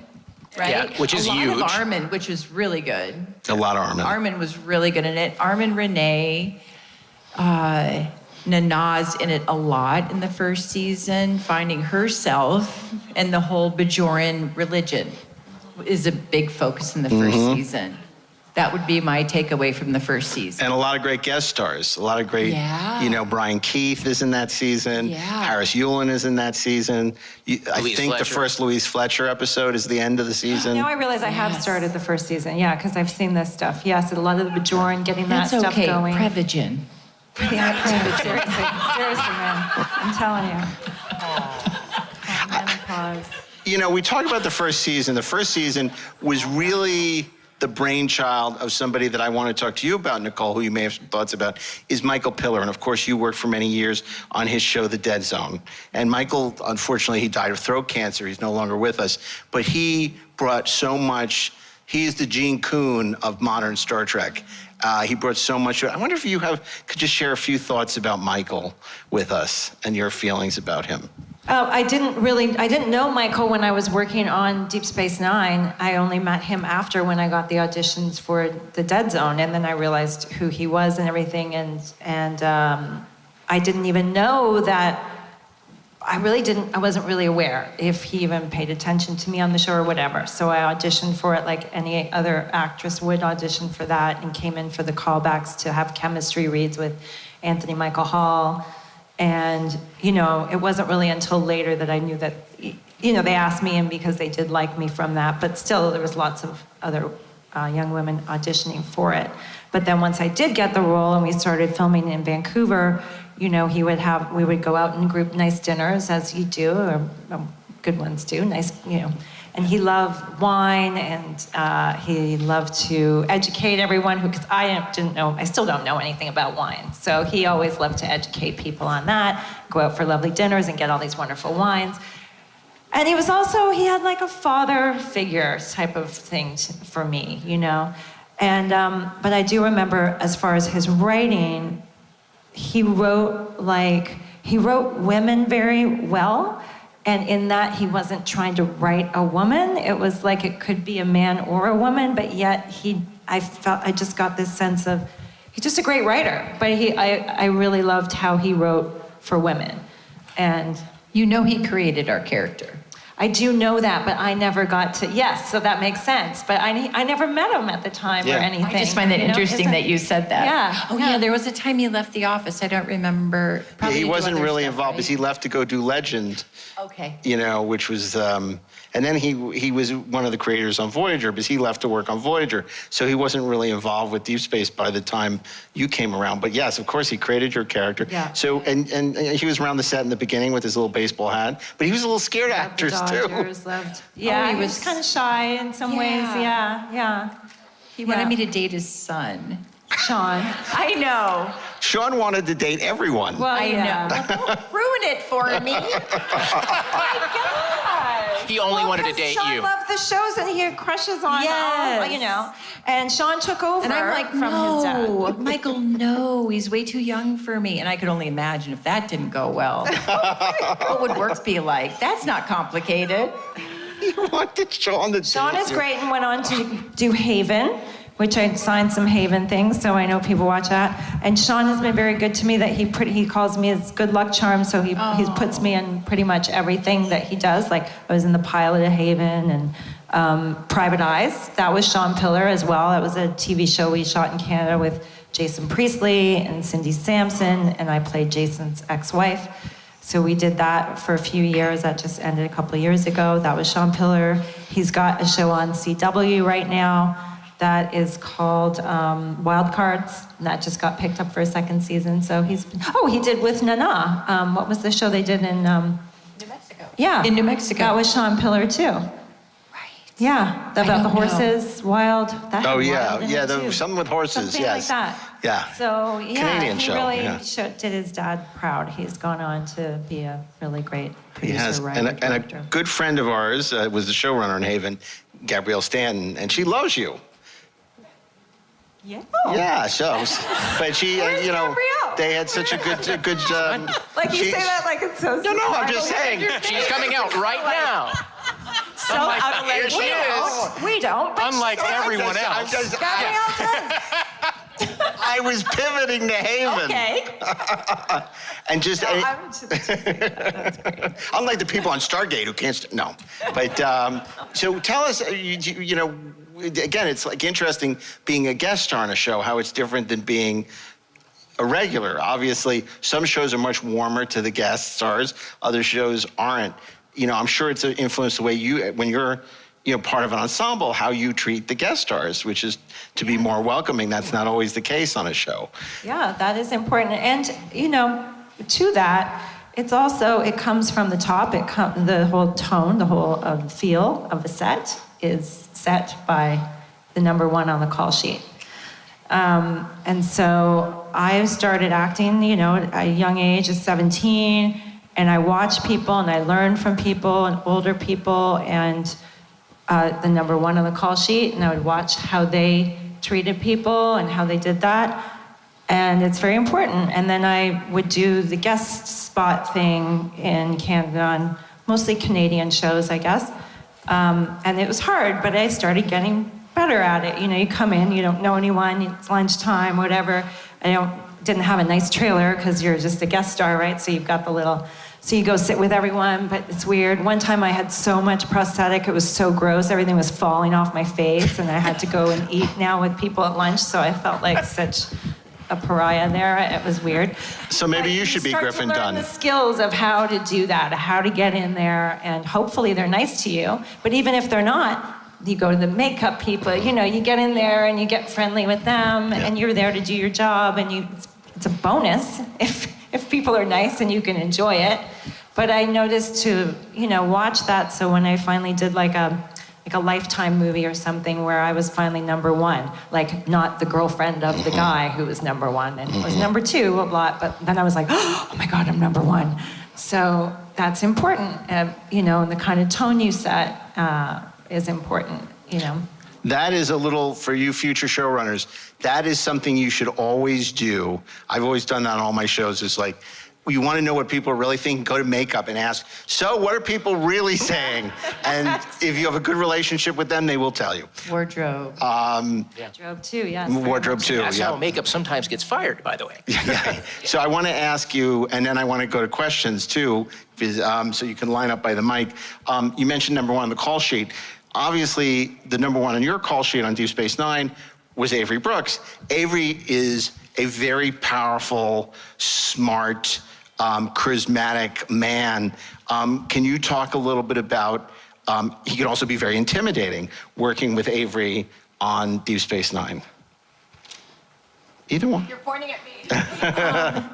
right? Yeah, which is huge. A lot of Armin, which was really good. A lot of Armin. Armin was really good in it. Armin, Renee, Nana's in it a lot in the first season, finding herself, and the whole Bajoran religion is a big focus in the first season. That would be my takeaway from the first season. And a lot of great guest stars. A lot of great, Brian Keith is in that season. Yeah. Harris Yulin is in that season. I think the Fletcher. first Louise Fletcher episode is the end of the season. Now I realize I have started the first season, because I've seen this stuff. Yes, a lot of the Bajoran, getting That's that stuff okay. going. Prevagen. Seriously, man. I'm telling you. Menopause. We talk about the first season. The first season was really the brainchild of somebody that I want to talk to you about, Nicole, who you may have some thoughts about, is Michael Piller. And of course, you worked for many years on his show, The Dead Zone. And Michael, unfortunately, he died of throat cancer. He's no longer with us. But he brought so much. He's the Gene Coon of modern Star Trek. He brought so much. I wonder if you could just share a few thoughts about Michael with us and your feelings about him. I didn't know Michael when I was working on Deep Space Nine. I only met him after when I got the auditions for The Dead Zone, and then I realized who he was and everything, and I didn't even know that. I wasn't really aware if he even paid attention to me on the show or whatever. So I auditioned for it like any other actress would audition for that, and came in for the callbacks to have chemistry reads with Anthony Michael Hall. And, it wasn't really until later that I knew that, they asked me in because they did like me from that. But still, there was lots of other young women auditioning for it. But then once I did get the role and we started filming in Vancouver, we would go out and group nice dinners, as you do, or good ones do, nice, And he loved wine, and he loved to educate everyone, because I still don't know anything about wine. So he always loved to educate people on that, go out for lovely dinners and get all these wonderful wines. And he had like a father figure type of thing for me, And, but I do remember, as far as his writing, he wrote women very well. And in that, he wasn't trying to write a woman. It was like it could be a man or a woman, but yet I just got this sense of, he's just a great writer. But I really loved how he wrote for women. And he created our character. I do know that, but I never got to, yes, so that makes sense. But I never met him at the time or anything. I just find that interesting that you said that. Yeah. Oh, yeah, there was a time he left the office. I don't remember. He wasn't really involved, because he left to go do Legend. Okay. Which was, and then he was one of the creators on Voyager, because he left to work on Voyager. So he wasn't really involved with Deep Space by the time you came around. But yes, of course, he created your character. Yeah. So, and he was around the set in the beginning with his little baseball hat, but he was a little scared actor too. He was kind of shy in some ways. Yeah. He wanted me to date his son. Sean. I know. Sean wanted to date everyone. Well, I know. Ruin it for me. My God. He only wanted to date Sean you. Sean loved the shows, and he had crushes on all, And Sean took over and I'm like, from his dad. Michael, no, he's way too young for me. And I could only imagine if that didn't go well. What would work be like? That's not complicated. You wanted Sean to date Sean is you. great, and went on to do Haven, which I signed some Haven things, so I know people watch that. And Sean has been very good to me, that he calls me his good luck charm, so he puts me in pretty much everything that he does. Like, I was in the pilot of Haven and Private Eyes. That was Sean Piller as well. That was a TV show we shot in Canada with Jason Priestley and Cindy Sampson, and I played Jason's ex-wife. So we did that for a few years. That just ended a couple of years ago. That was Sean Piller. He's got a show on CW right now that is called Wild Cards, and that just got picked up for a second season. So he did with Nana. What was the show they did in New Mexico. Yeah, in New Mexico. That was Sean Piller too. Right. Yeah, about the horses, wild. That Oh had yeah, wild in yeah. it, There too. was something with horses. Something yes. like that. Yeah. So yeah, Canadian he show, really yeah. did his dad proud. He's gone on to be a really great He producer, has, writer, and director. a good friend of ours was the showrunner in Haven, Gabrielle Stanton, and she loves you. Yeah. Yeah, so, but she, Where's Gabrielle? they had such a good. Like you say that like it's so. No, I'm just saying. She's coming out right now. So Unlike- out of here she is. We don't. But Unlike everyone I'm else. just- Gabrielle does. I was pivoting to Haven. Okay. And just, No, I'm just that's great. unlike the people on Stargate who can't, no. But, so tell us, again, it's like interesting being a guest star on a show, how it's different than being a regular. Obviously, some shows are much warmer to the guest stars. Other shows aren't. You know, I'm sure it's influenced the way you, when you're, you know, part of an ensemble, how you treat the guest stars, which is to be more welcoming. That's not always the case on a show. Yeah, that is important. And, you know, to that, it's also, it comes from the top. The whole tone, the whole feel of the set is set by the number one on the call sheet. And so I started acting, you know, at a young age of 17, and I watched people and I learned from people and older people and the number one on the call sheet, and I would watch how they treated people and how they did that. And it's very important. And then I would do the guest spot thing in Canada on mostly Canadian shows, I guess. And it was hard, but I started getting better at it. You know, you come in, you don't know anyone, it's lunchtime, whatever. Didn't have a nice trailer because you're just a guest star, right? So you've got so you go sit with everyone, but it's weird. One time I had so much prosthetic, it was so gross, everything was falling off my face, and I had to go and eat now with people at lunch, so I felt like such a pariah there. It was weird. So maybe you should be Griffin Dunn. You start to learn the skills of how to do that, how to get in there, and hopefully they're nice to you. But even if they're not, you go to the makeup people, you know, you get in there and you get friendly with them, and you're there to do your job, and it's a bonus if people are nice and you can enjoy it. But I noticed to, you know, watch that, so when I finally did like a Lifetime movie or something where I was finally number one, like not the girlfriend of the guy who was number one, and it was number two a lot, but then I was like, oh my God, I'm number one. So that's important, you know, and the kind of tone you set is important, you know. That is a little, for you future showrunners, that is something you should always do. I've always done that on all my shows, is like, you want to know what people really think, go to makeup and ask, so what are people really saying? And if you have a good relationship with them, they will tell you. Wardrobe. Wardrobe too, yes. Wardrobe too, That's how makeup sometimes gets fired, by the way. Yeah. So I want to ask you, and then I want to go to questions too, so you can line up by the mic. You mentioned number one on the call sheet. Obviously, the number one on your call sheet on Deep Space Nine was Avery Brooks. Avery is a very powerful, smart, charismatic man. Can you talk a little bit about, he could also be very intimidating, working with Avery on Deep Space Nine? Either one. You're pointing at me.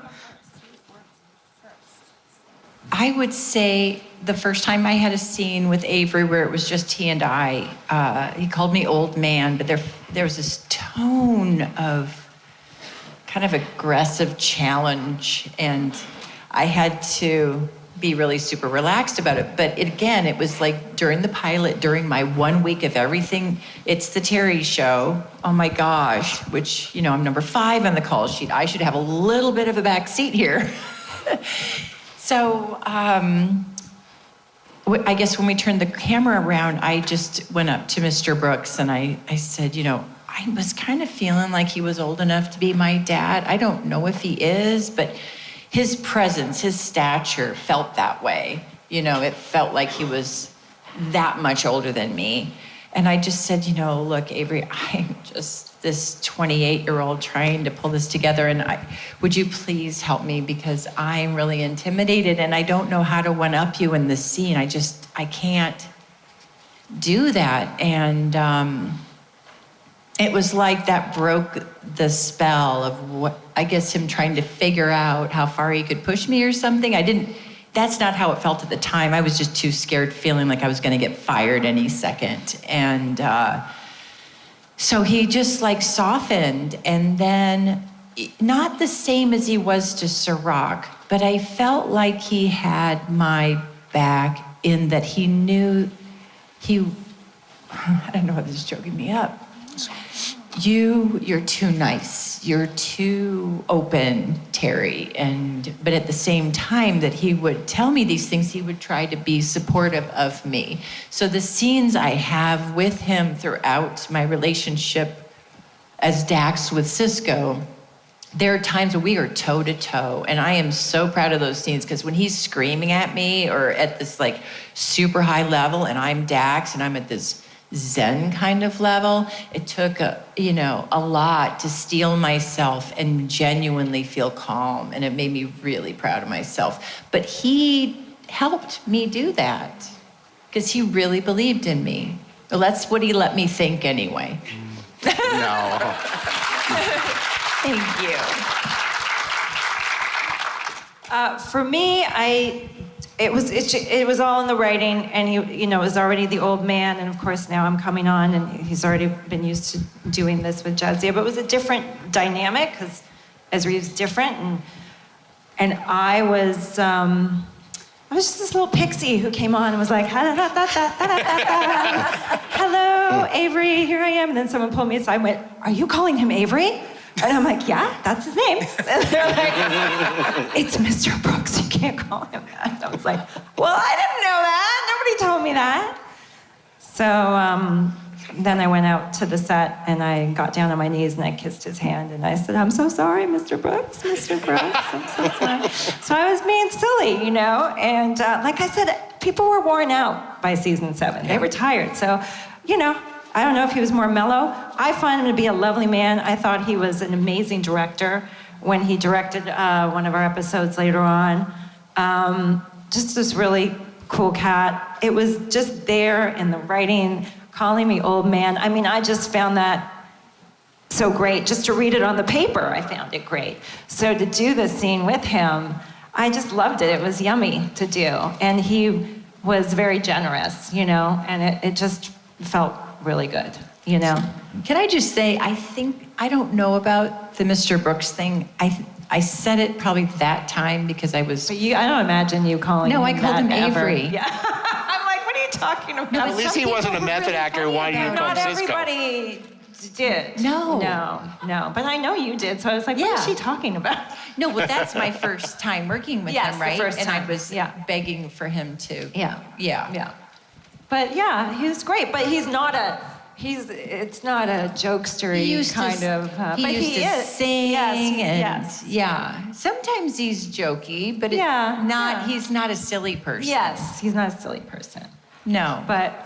I would say the first time I had a scene with Avery where it was just he and I, he called me old man, but there was this tone of kind of aggressive challenge, and I had to be really super relaxed about it. But it was like during the pilot, during my 1 week of everything, it's the Terry show, oh my gosh, which, you know, I'm number 5 on the call sheet. I should have a little bit of a back seat here. So I guess when we turned the camera around, I just went up to Mr. Brooks and I said, you know, I was kind of feeling like he was old enough to be my dad. I don't know if he is, but his presence, his stature felt that way. You know, it felt like he was that much older than me. And I just said, you know, look, Avery, I'm just this 28-year-old trying to pull this together, and would you please help me, because I'm really intimidated and I don't know how to one-up you in this scene. I can't do that. And it was like that broke the spell of what, I guess, him trying to figure out how far he could push me or something. That's not how it felt at the time. I was just too scared, feeling like I was gonna get fired any second. And so he just like softened, and then not the same as he was to Sirach, but I felt like he had my back in that he knew I don't know if this is joking me up. You're too nice. You're too open, Terry. But at the same time that he would tell me these things, he would try to be supportive of me. So the scenes I have with him throughout my relationship as Dax with Cisco, there are times when we are toe to toe, and I am so proud of those scenes, because when he's screaming at me or at this like super high level, and I'm Dax and I'm at this Zen kind of level. It took a lot to steel myself and genuinely feel calm, and it made me really proud of myself. But he helped me do that because he really believed in me. Well, that's what he let me think anyway. No. Thank you. For me, it was all in the writing, and he was already the old man, and of course now I'm coming on, and he's already been used to doing this with Jadzia, but it was a different dynamic because Ezri was different, and I was just this little pixie who came on and was like, hello, Avery, here I am. And then someone pulled me aside and went, are you calling him Avery? And I'm like, yeah, that's his name. And they're like, it's Mr. Brooks, you can't call him that. And I was like, well, I didn't know that. Nobody told me that. So then I went out to the set and I got down on my knees and I kissed his hand and I said, I'm so sorry, Mr. Brooks, Mr. Brooks, I'm so sorry. So I was being silly, and like I said, people were worn out by season 7. They were tired. So, I don't know if he was more mellow. I find him to be a lovely man. I thought he was an amazing director when he directed one of our episodes later on. Just this really cool cat. It was just there in the writing, calling me old man. I mean, I just found that so great. Just to read it on the paper, I found it great. So to do this scene with him, I just loved it. It was yummy to do. And he was very generous, and it just felt really good, Can I just say, I don't know about the Mr. Brooks thing. I said it probably that time because I was... But I don't imagine you calling him No, I called him Avery. Yeah. I'm like, what are you talking about? At least he wasn't a method actor. Why do you call him Not Cisco? everybody did. No. No. But I know you did, so I was like, what is she talking about? No, well, that's my first time working with Yes, him, the right? first and time. I was begging for him to... Yeah. Yeah. But yeah, he was great. But it's not a jokestery kind of. He but used he to is. sing Yes. yeah. Sometimes he's jokey, but he's not a silly person. Yes, he's not a silly person. No. But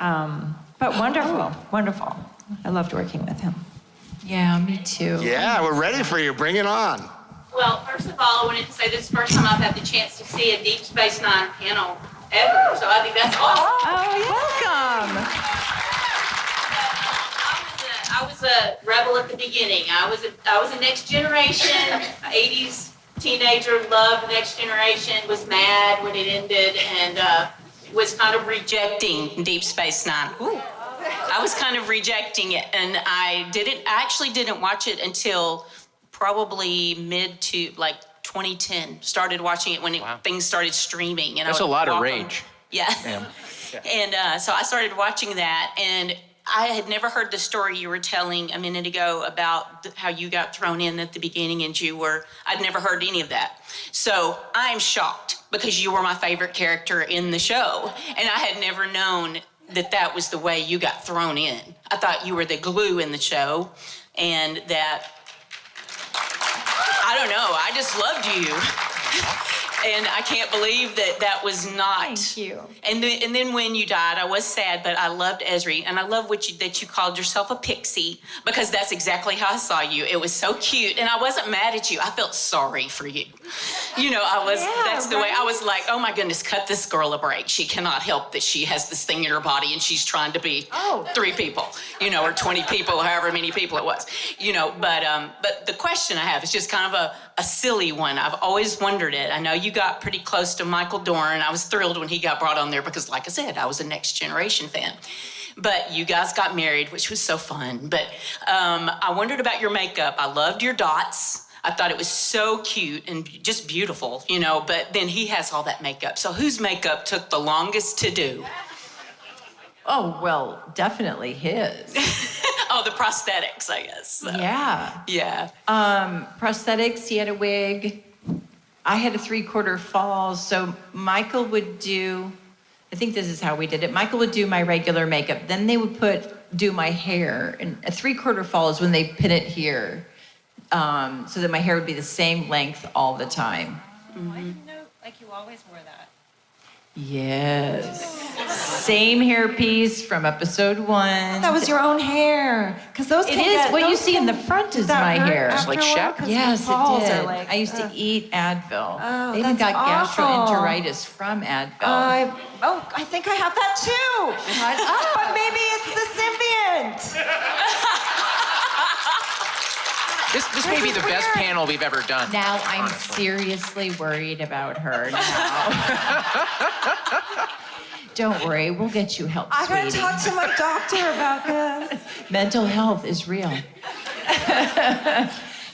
wonderful. I loved working with him. Yeah, me too. Yeah, we're ready for you. Bring it on. Well, first of all, I wanted to say this is the first time I've had the chance to see a Deep Space Nine panel ever, so I think that's awesome. Oh, yeah. Welcome. I was a rebel at the beginning. I was a Next Generation, 80s teenager, loved Next Generation, was mad when it ended, and was kind of rejecting Deep Space Nine. Ooh. I was kind of rejecting it, and I actually didn't watch it until probably mid to 2010. Started watching it when things started streaming. And That's a lot of rage. Yeah. And so I started watching that, and I had never heard the story you were telling a minute ago about how you got thrown in at the beginning and I'd never heard any of that. So I'm shocked because you were my favorite character in the show, and I had never known that was the way you got thrown in. I thought you were the glue in the show, and that, I don't know, I just loved you. And I can't believe that was not. Thank you. And then when you died, I was sad, but I loved Ezri, and I love that you called yourself a pixie, because that's exactly how I saw you. It was so cute, and I wasn't mad at you. I felt sorry for you. That's the way I was like, oh my goodness, cut this girl a break. She cannot help that she has this thing in her body, and she's trying to be 3 people, or 20 people, however many people it was, but the question I have is just kind of a silly one. I've always wondered it. I know you got pretty close to Michael Dorn. I was thrilled when he got brought on there because, like I said, I was a Next Generation fan. But you guys got married, which was so fun. But I wondered about your makeup. I loved your dots. I thought it was so cute and just beautiful, but then he has all that makeup. So whose makeup took the longest to do? Oh, well, definitely his. Oh, the prosthetics, I guess. So. Yeah. Prosthetics, he had a wig. I had a 3/4 fall, so Michael would do, I think this is how we did it. Michael would do my regular makeup. Then they would do my hair. And a 3/4 fall is when they pin it here, so that my hair would be the same length all the time. I didn't know, you always wore that. Yes. Same hairpiece from episode 1. That was your own hair. Because those It is. What you see in the front is my hair. Just like Shaq? Yes, it did. Like, I used to eat Advil. Oh, I even that's got awful. gastroenteritis from Advil. I think I have that too. But maybe it's the symbiont. This may be the best panel we've ever done. Now I'm seriously worried about her now. Don't worry, we'll get you help, I gotta sweetie. talk to my doctor about this. Mental health is real.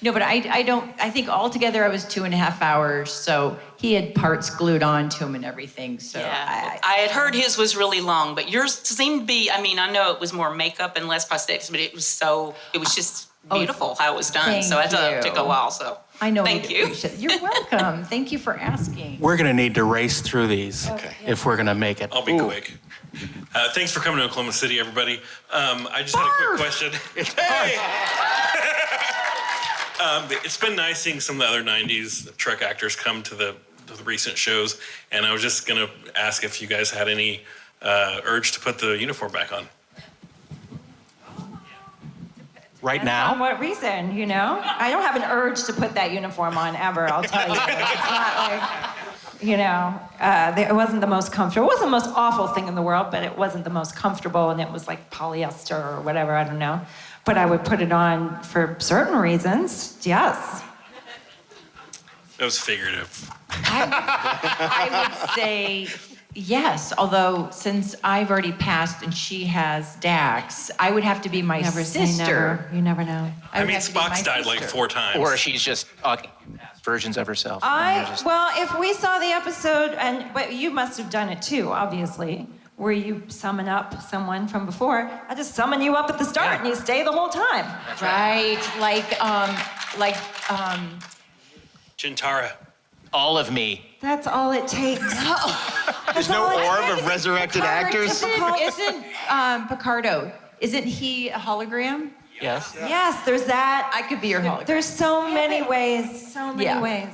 No, but I think altogether I was 2.5 hours, so he had parts glued on to him and everything, so. Yeah. I had heard his was really long, but yours seemed to be, I know it was more makeup and less prosthetics, but it was just beautiful how it was done. So it took a while, so. I know. Thank you. You're welcome. Thank you for asking. We're going to need to race through these if we're going to make it. I'll be quick. Thanks for coming to Oklahoma City, everybody. I just had a quick question. Hey! It's been nice seeing some of the other 90s Trek actors come to the recent shows, and I was just going to ask if you guys had any urge to put the uniform back on. Right For now? what reason, you know? I don't have an urge to put that uniform on ever, I'll tell you. It's not like, you know, it wasn't the most comfortable. It wasn't the most awful thing in the world, but it wasn't the most comfortable, and it was like polyester or whatever, I don't know. But I would put it on for certain reasons, yes. That was figurative. I would say yes, although since I've already passed and she has Dax, I would have to be my Never say sister. never. You never know. I mean, Spock's died like 4 times. Or she's just versions of herself. Well, if we saw the episode, but you must have done it too, obviously, where you summon up someone from before. I just summon you up at the start and you stay the whole time. Right, like Chintara. All of me. That's all it takes. There's no orb of resurrected actors? Isn't Picardo, isn't he a hologram? Yes. Yes, there's that. I could be your hologram. There's so many ways. So many Yeah. ways.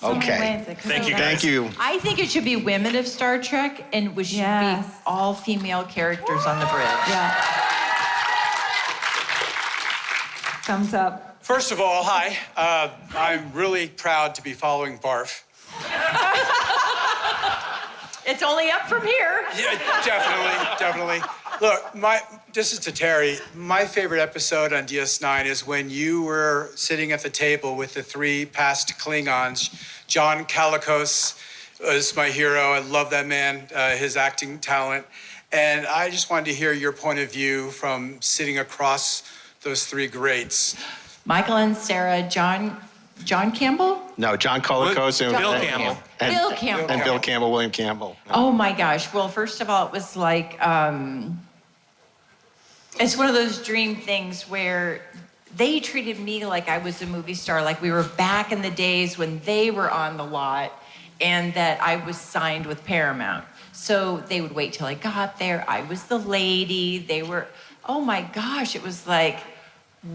So many Okay. ways it could Thank go you, down. guys. Thank you. I think it should be women of Star Trek, and we should Yes. be all female characters on the bridge. Yeah. Thumbs up. First of all, hi. I'm really proud to be following Barf. It's only up from here. Yeah, definitely. Look, this is to Terry. My favorite episode on DS9 is when you were sitting at the table with the 3 past Klingons. John Kalikos is my hero. I love that man, his acting talent. And I just wanted to hear your point of view from sitting across those 3 greats. Michael and Sarah, John Campbell? No, John Colicos and Bill Campbell. Bill Campbell. And Bill Campbell, William Campbell. Oh my gosh. Well, first of all, it was like, it's one of those dream things where they treated me like I was a movie star, like we were back in the days when they were on the lot and that I was signed with Paramount. So they would wait till I got there. I was the lady. They were, oh my gosh, it was like,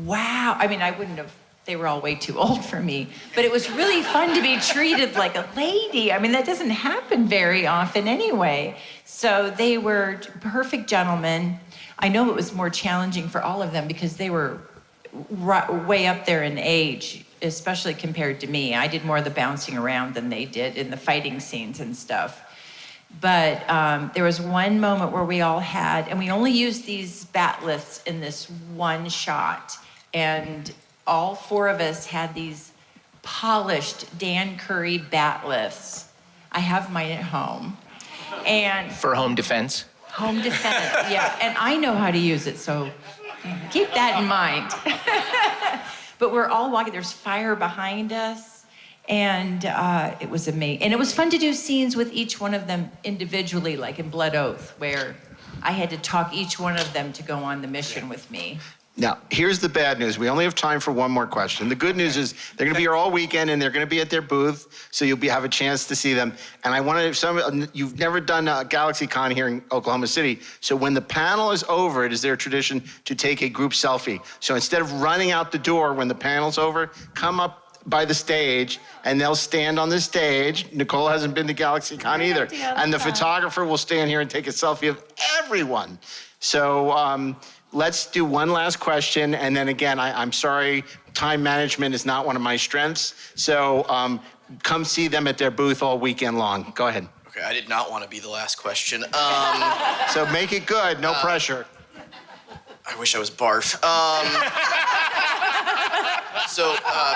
wow. I mean, I wouldn't have, they were all way too old for me, but it was really fun to be treated like a lady. I mean, that doesn't happen very often anyway. So they were perfect gentlemen. I know it was more challenging for all of them because they were way up there in age, especially compared to me. I did more of the bouncing around than they did in the fighting scenes and stuff. But there was one moment where we all had, and we only used these bat lifts in this one shot, and all 4 of us had these polished Dan Curry bat lifts. I have mine at home. And For home defense. home defense, yeah. And I know how to use it, so keep that in mind. But we're all walking, there's fire behind us, and it was amazing. And it was fun to do scenes with each one of them individually, like in Blood Oath, where I had to talk each one of them to go on the mission with me. Now, here's the bad news. We only have time for one more question. The good news is they're going to be here all weekend, and they're going to be at their booth, so you'll have a chance to see them. And I wanted you've never done a GalaxyCon here in Oklahoma City, so when the panel is over, it is their tradition to take a group selfie. So instead of running out the door when the panel's over, come up by the stage, and they'll stand on the stage. Nicole hasn't been to GalaxyCon either. And the photographer will stand here and take a selfie of everyone. So let's do one last question. And then again, I'm sorry, time management is not one of my strengths. So come see them at their booth all weekend long. Go ahead. Okay, I did not want to be the last question. So make it good, no pressure. I wish I was Barf.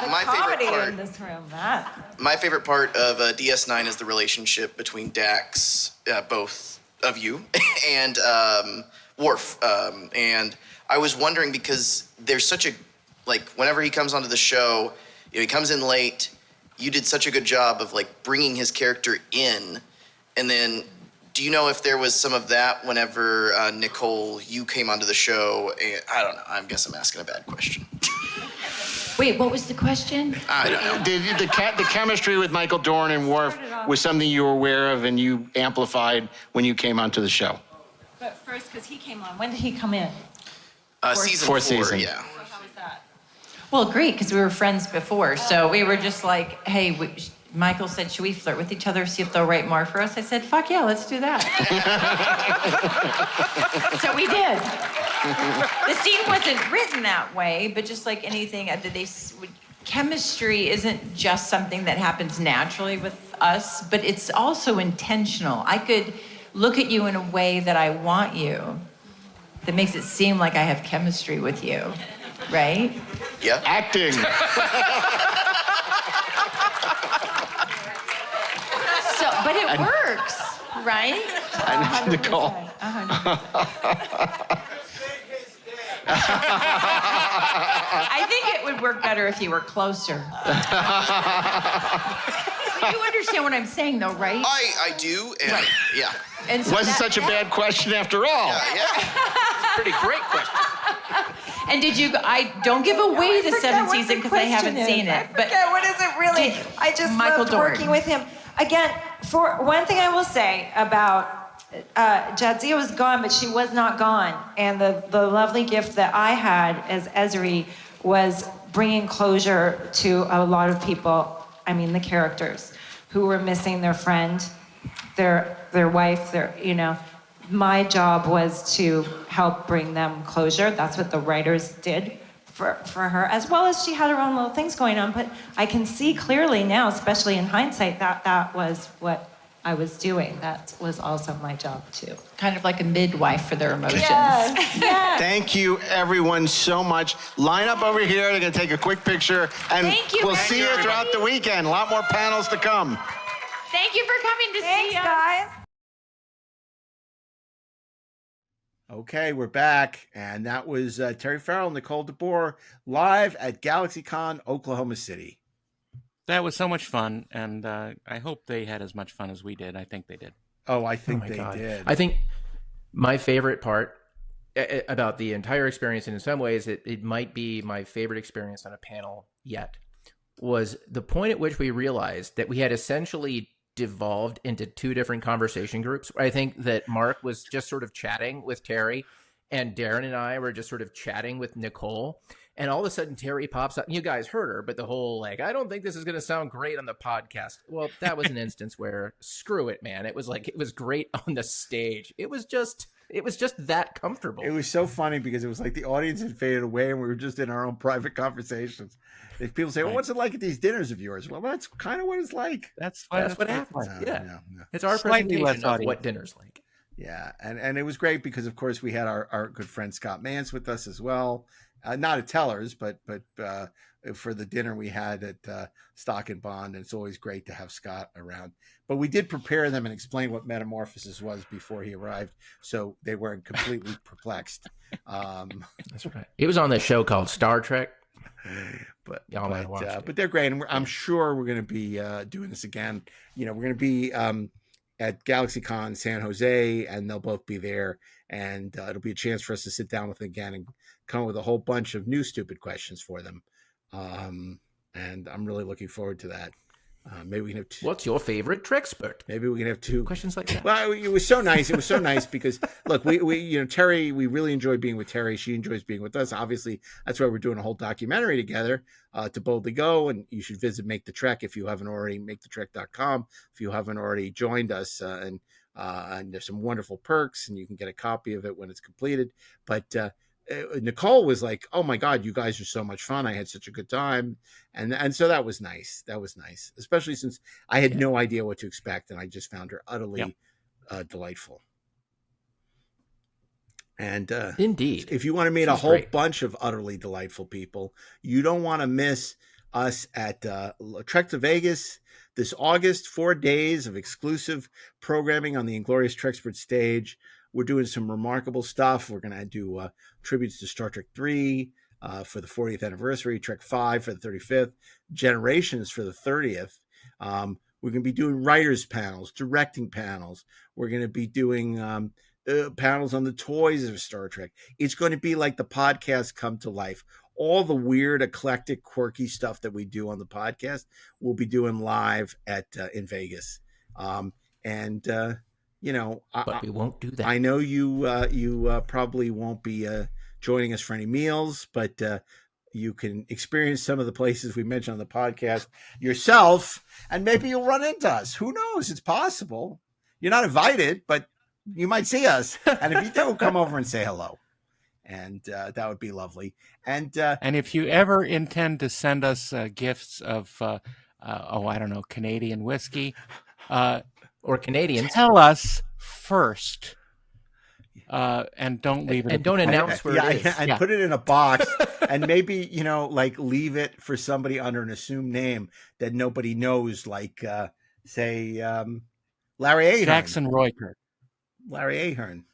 My favorite part in this room, Matt. My favorite part of DS9 is the relationship between Dax, both of you, and Worf. And I was wondering, because there's such a, like, whenever he comes onto the show, you know, he comes in late. You did such a good job of like bringing his character in, and then do you know if there was some of that whenever Nicole, you came onto the show? And I don't know. I guess I'm asking a bad question. Wait, what was the question? I don't know. Did the chemistry with Michael Dorn and Worf was something you were aware of and you amplified when you came onto the show? But first, because he came on. When did he come in? Season Fourth 4, season. yeah. So how was that? Well, great, because we were friends before. So we were just like, hey, Michael said, should we flirt with each other, see if they'll write more for us? I said, fuck yeah, let's do that. So we did. The scene wasn't written that way, but just like anything, chemistry isn't just something that happens naturally with us, but it's also intentional. I could look at you in a way that I want you, that makes it seem like I have chemistry with you, right? Yeah. Acting. So, but it works, right? And Nicole. 100%. I think it would work better if you were closer. You understand what I'm saying, though, right? I do, and Right. yeah. And so Wasn't such a bad question after all. Yeah. Pretty great question. And did you? I don't give away the seventh season because I haven't seen it. But What is it really? I just Michael loved Dorn. working with him. Again, for one thing I will say about Jadzia was gone, but she was not gone. And the lovely gift that I had as Ezri was bringing closure to a lot of people, I mean the characters, who were missing their friend, their wife, my job was to help bring them closure. That's what the writers did for her, as well as she had her own little things going on. But I can see clearly now, especially in hindsight, that was what I was doing. That was also my job too. kind of like a midwife for their emotions. Yes. Thank you, everyone, so much. Line up over here. They're going to take a quick picture. And Thank you, we'll see you everybody. throughout the weekend. A lot more panels to come. Thank you for coming to see us. guys. Okay, we're back, and that was Terry Farrell and Nicole DeBoer live at GalaxyCon, Oklahoma City. That was so much fun, and I hope they had as much fun as we did. I think they did. Oh, I think my they God. did. I think my favorite part about the entire experience, and in some ways it might be my favorite experience on a panel yet, was the point at which we realized that we had essentially devolved into two different conversation groups. I think that Mark was just sort of chatting with Terry, and Darren and I were just sort of chatting with Nicole. And all of a sudden, Terry pops up. You guys heard her, but the whole, like, I don't think this is going to sound great on the podcast. Well, that was an instance where, screw it, man. It was like, it was great on the stage. It was just that comfortable. It was so funny because it was like the audience had faded away and we were just in our own private conversations. If people say, well, what's it like at these dinners of yours? Well, that's kind of what it's like. That's what happens. No, Yeah. no. It's our Slightly less presentation of audience. what dinner's like. Yeah. And it was great because, of course, we had our good friend Scott Mance with us as well. Not at Teller's, but for the dinner we had at Stock and Bond. And it's always great to have Scott around. But we did prepare them and explain what Metamorphosis was before he arrived, so they weren't completely perplexed. That's right. He was on this show called Star Trek. Y'all might watch it. But they're great, and I'm sure we're going to be doing this again. You know, we're going to be at GalaxyCon San Jose, and they'll both be there, and it'll be a chance for us to sit down with them again and come up with a whole bunch of new stupid questions for them. And I'm really looking forward to that. Maybe we can have two. What's your favorite Trekspert? Maybe we can have two questions like that. Well, it was so nice. It was so nice because look, we Terry, we really enjoy being with Terry. She enjoys being with us. Obviously, that's why we're doing a whole documentary together, To Boldly Go. And you should visit Make the Trek if you haven't already, makethetrek.com. If you haven't already joined us, and there's some wonderful perks, and you can get a copy of it when it's completed. But Nicole was like, "Oh my God, you guys are so much fun! I had such a good time," and so that was nice. That was nice, especially since I had no idea what to expect, and I just found her utterly delightful. And indeed, if you want to meet a whole bunch of utterly delightful people, you don't want to miss us at Trek to Vegas this August. 4 days of exclusive programming on the Inglorious Treksperts stage. We're doing some remarkable stuff. We're going to do tributes to Star Trek 3 for the 40th anniversary, Trek 5 for the 35th, Generations for the 30th. We're going to be doing writers panels, directing panels. We're going to be doing panels on the toys of Star Trek. It's going to be like the podcast come to life. All the weird, eclectic, quirky stuff that we do on the podcast, we'll be doing live at in Vegas. You know, but we won't do that. I know you probably won't be joining us for any meals, but you can experience some of the places we mentioned on the podcast yourself, and maybe you'll run into us. Who knows? It's possible. You're not invited, but you might see us. And if you do, come over and say hello. And that would be lovely. And if you ever intend to send us gifts of, I don't know, Canadian whiskey, or Canadians, tell us first, and don't leave it. And don't announce where it is. And put it in a box, and maybe like leave it for somebody under an assumed name that nobody knows, like say Larry Ahern, Jackson Roykirk, Larry Ahern,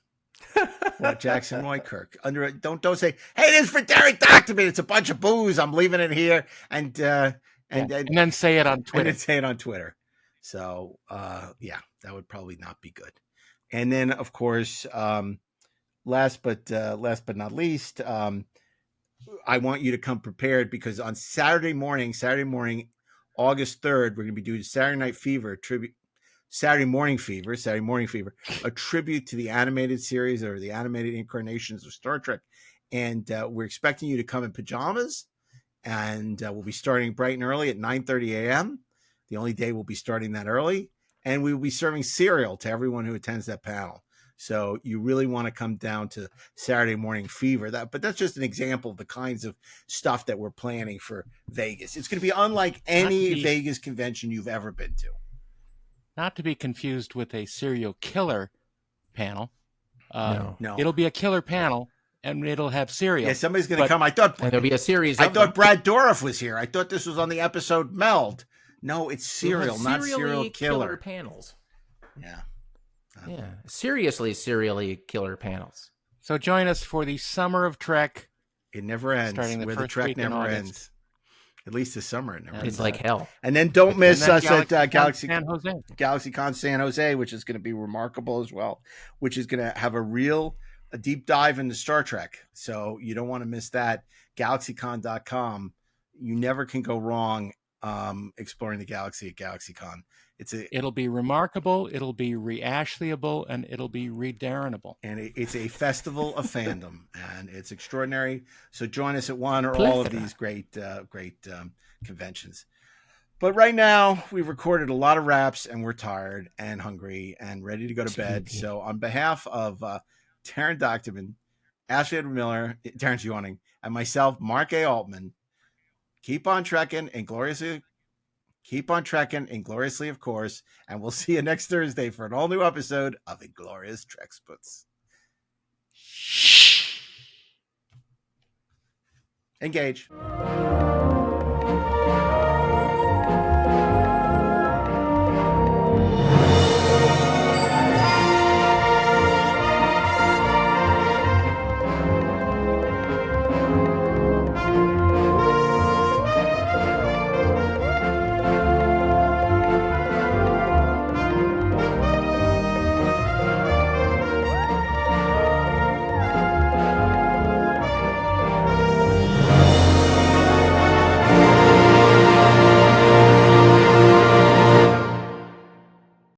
or Jackson Roykirk. Don't say, "Hey, this is for Derek Doctorman. It's a bunch of booze. I'm leaving it here," and then say it on Twitter. And then say it on Twitter. So, that would probably not be good. And then, of course, last but not least, I want you to come prepared, because on Saturday morning, August 3rd, we're going to be doing Saturday Morning Fever, a tribute to the animated series or the animated incarnations of Star Trek. And we're expecting you to come in pajamas, and we'll be starting bright and early at 9:30 a.m. The only day we'll be starting that early, and we will be serving cereal to everyone who attends that panel. So you really want to come down to Saturday Morning Fever. But that's just an example of the kinds of stuff that we're planning for Vegas. It's going to be unlike any Vegas convention you've ever been to. Not to be confused with a serial killer panel. No. It'll be a killer panel, and it'll have cereal. Yeah, somebody's going to come. And there'll be a series. I thought Brad Dourif was here. I thought this was on the episode Meld. No, it's cereal, not serial killer panels. Yeah. Serially killer panels. So join us for the Summer of Trek. It never ends. Where the Trek never ends. At least this summer it never ends. It's like hell. And then don't miss us at GalaxyCon San Jose, which is going to be remarkable as well, which is going to have a deep dive into Star Trek. So you don't want to miss that. GalaxyCon.com. You never can go wrong exploring the galaxy at GalaxyCon. It'll be remarkable, it'll be re-Ashleyable, and it'll be re-Darenable. And it's a festival of fandom, and it's extraordinary. So join us at one or all of these great conventions. But right now, we've recorded a lot of raps, and we're tired and hungry and ready to go to bed. So on behalf of Darren Doctorman, Ashley Edward Miller, Terrence Yawning, and myself, Mark A. Altman, keep on trekking ingloriously. Keep on trekking ingloriously, of course, and we'll see you next Thursday for an all-new episode of Inglorious Treksperts. Engage.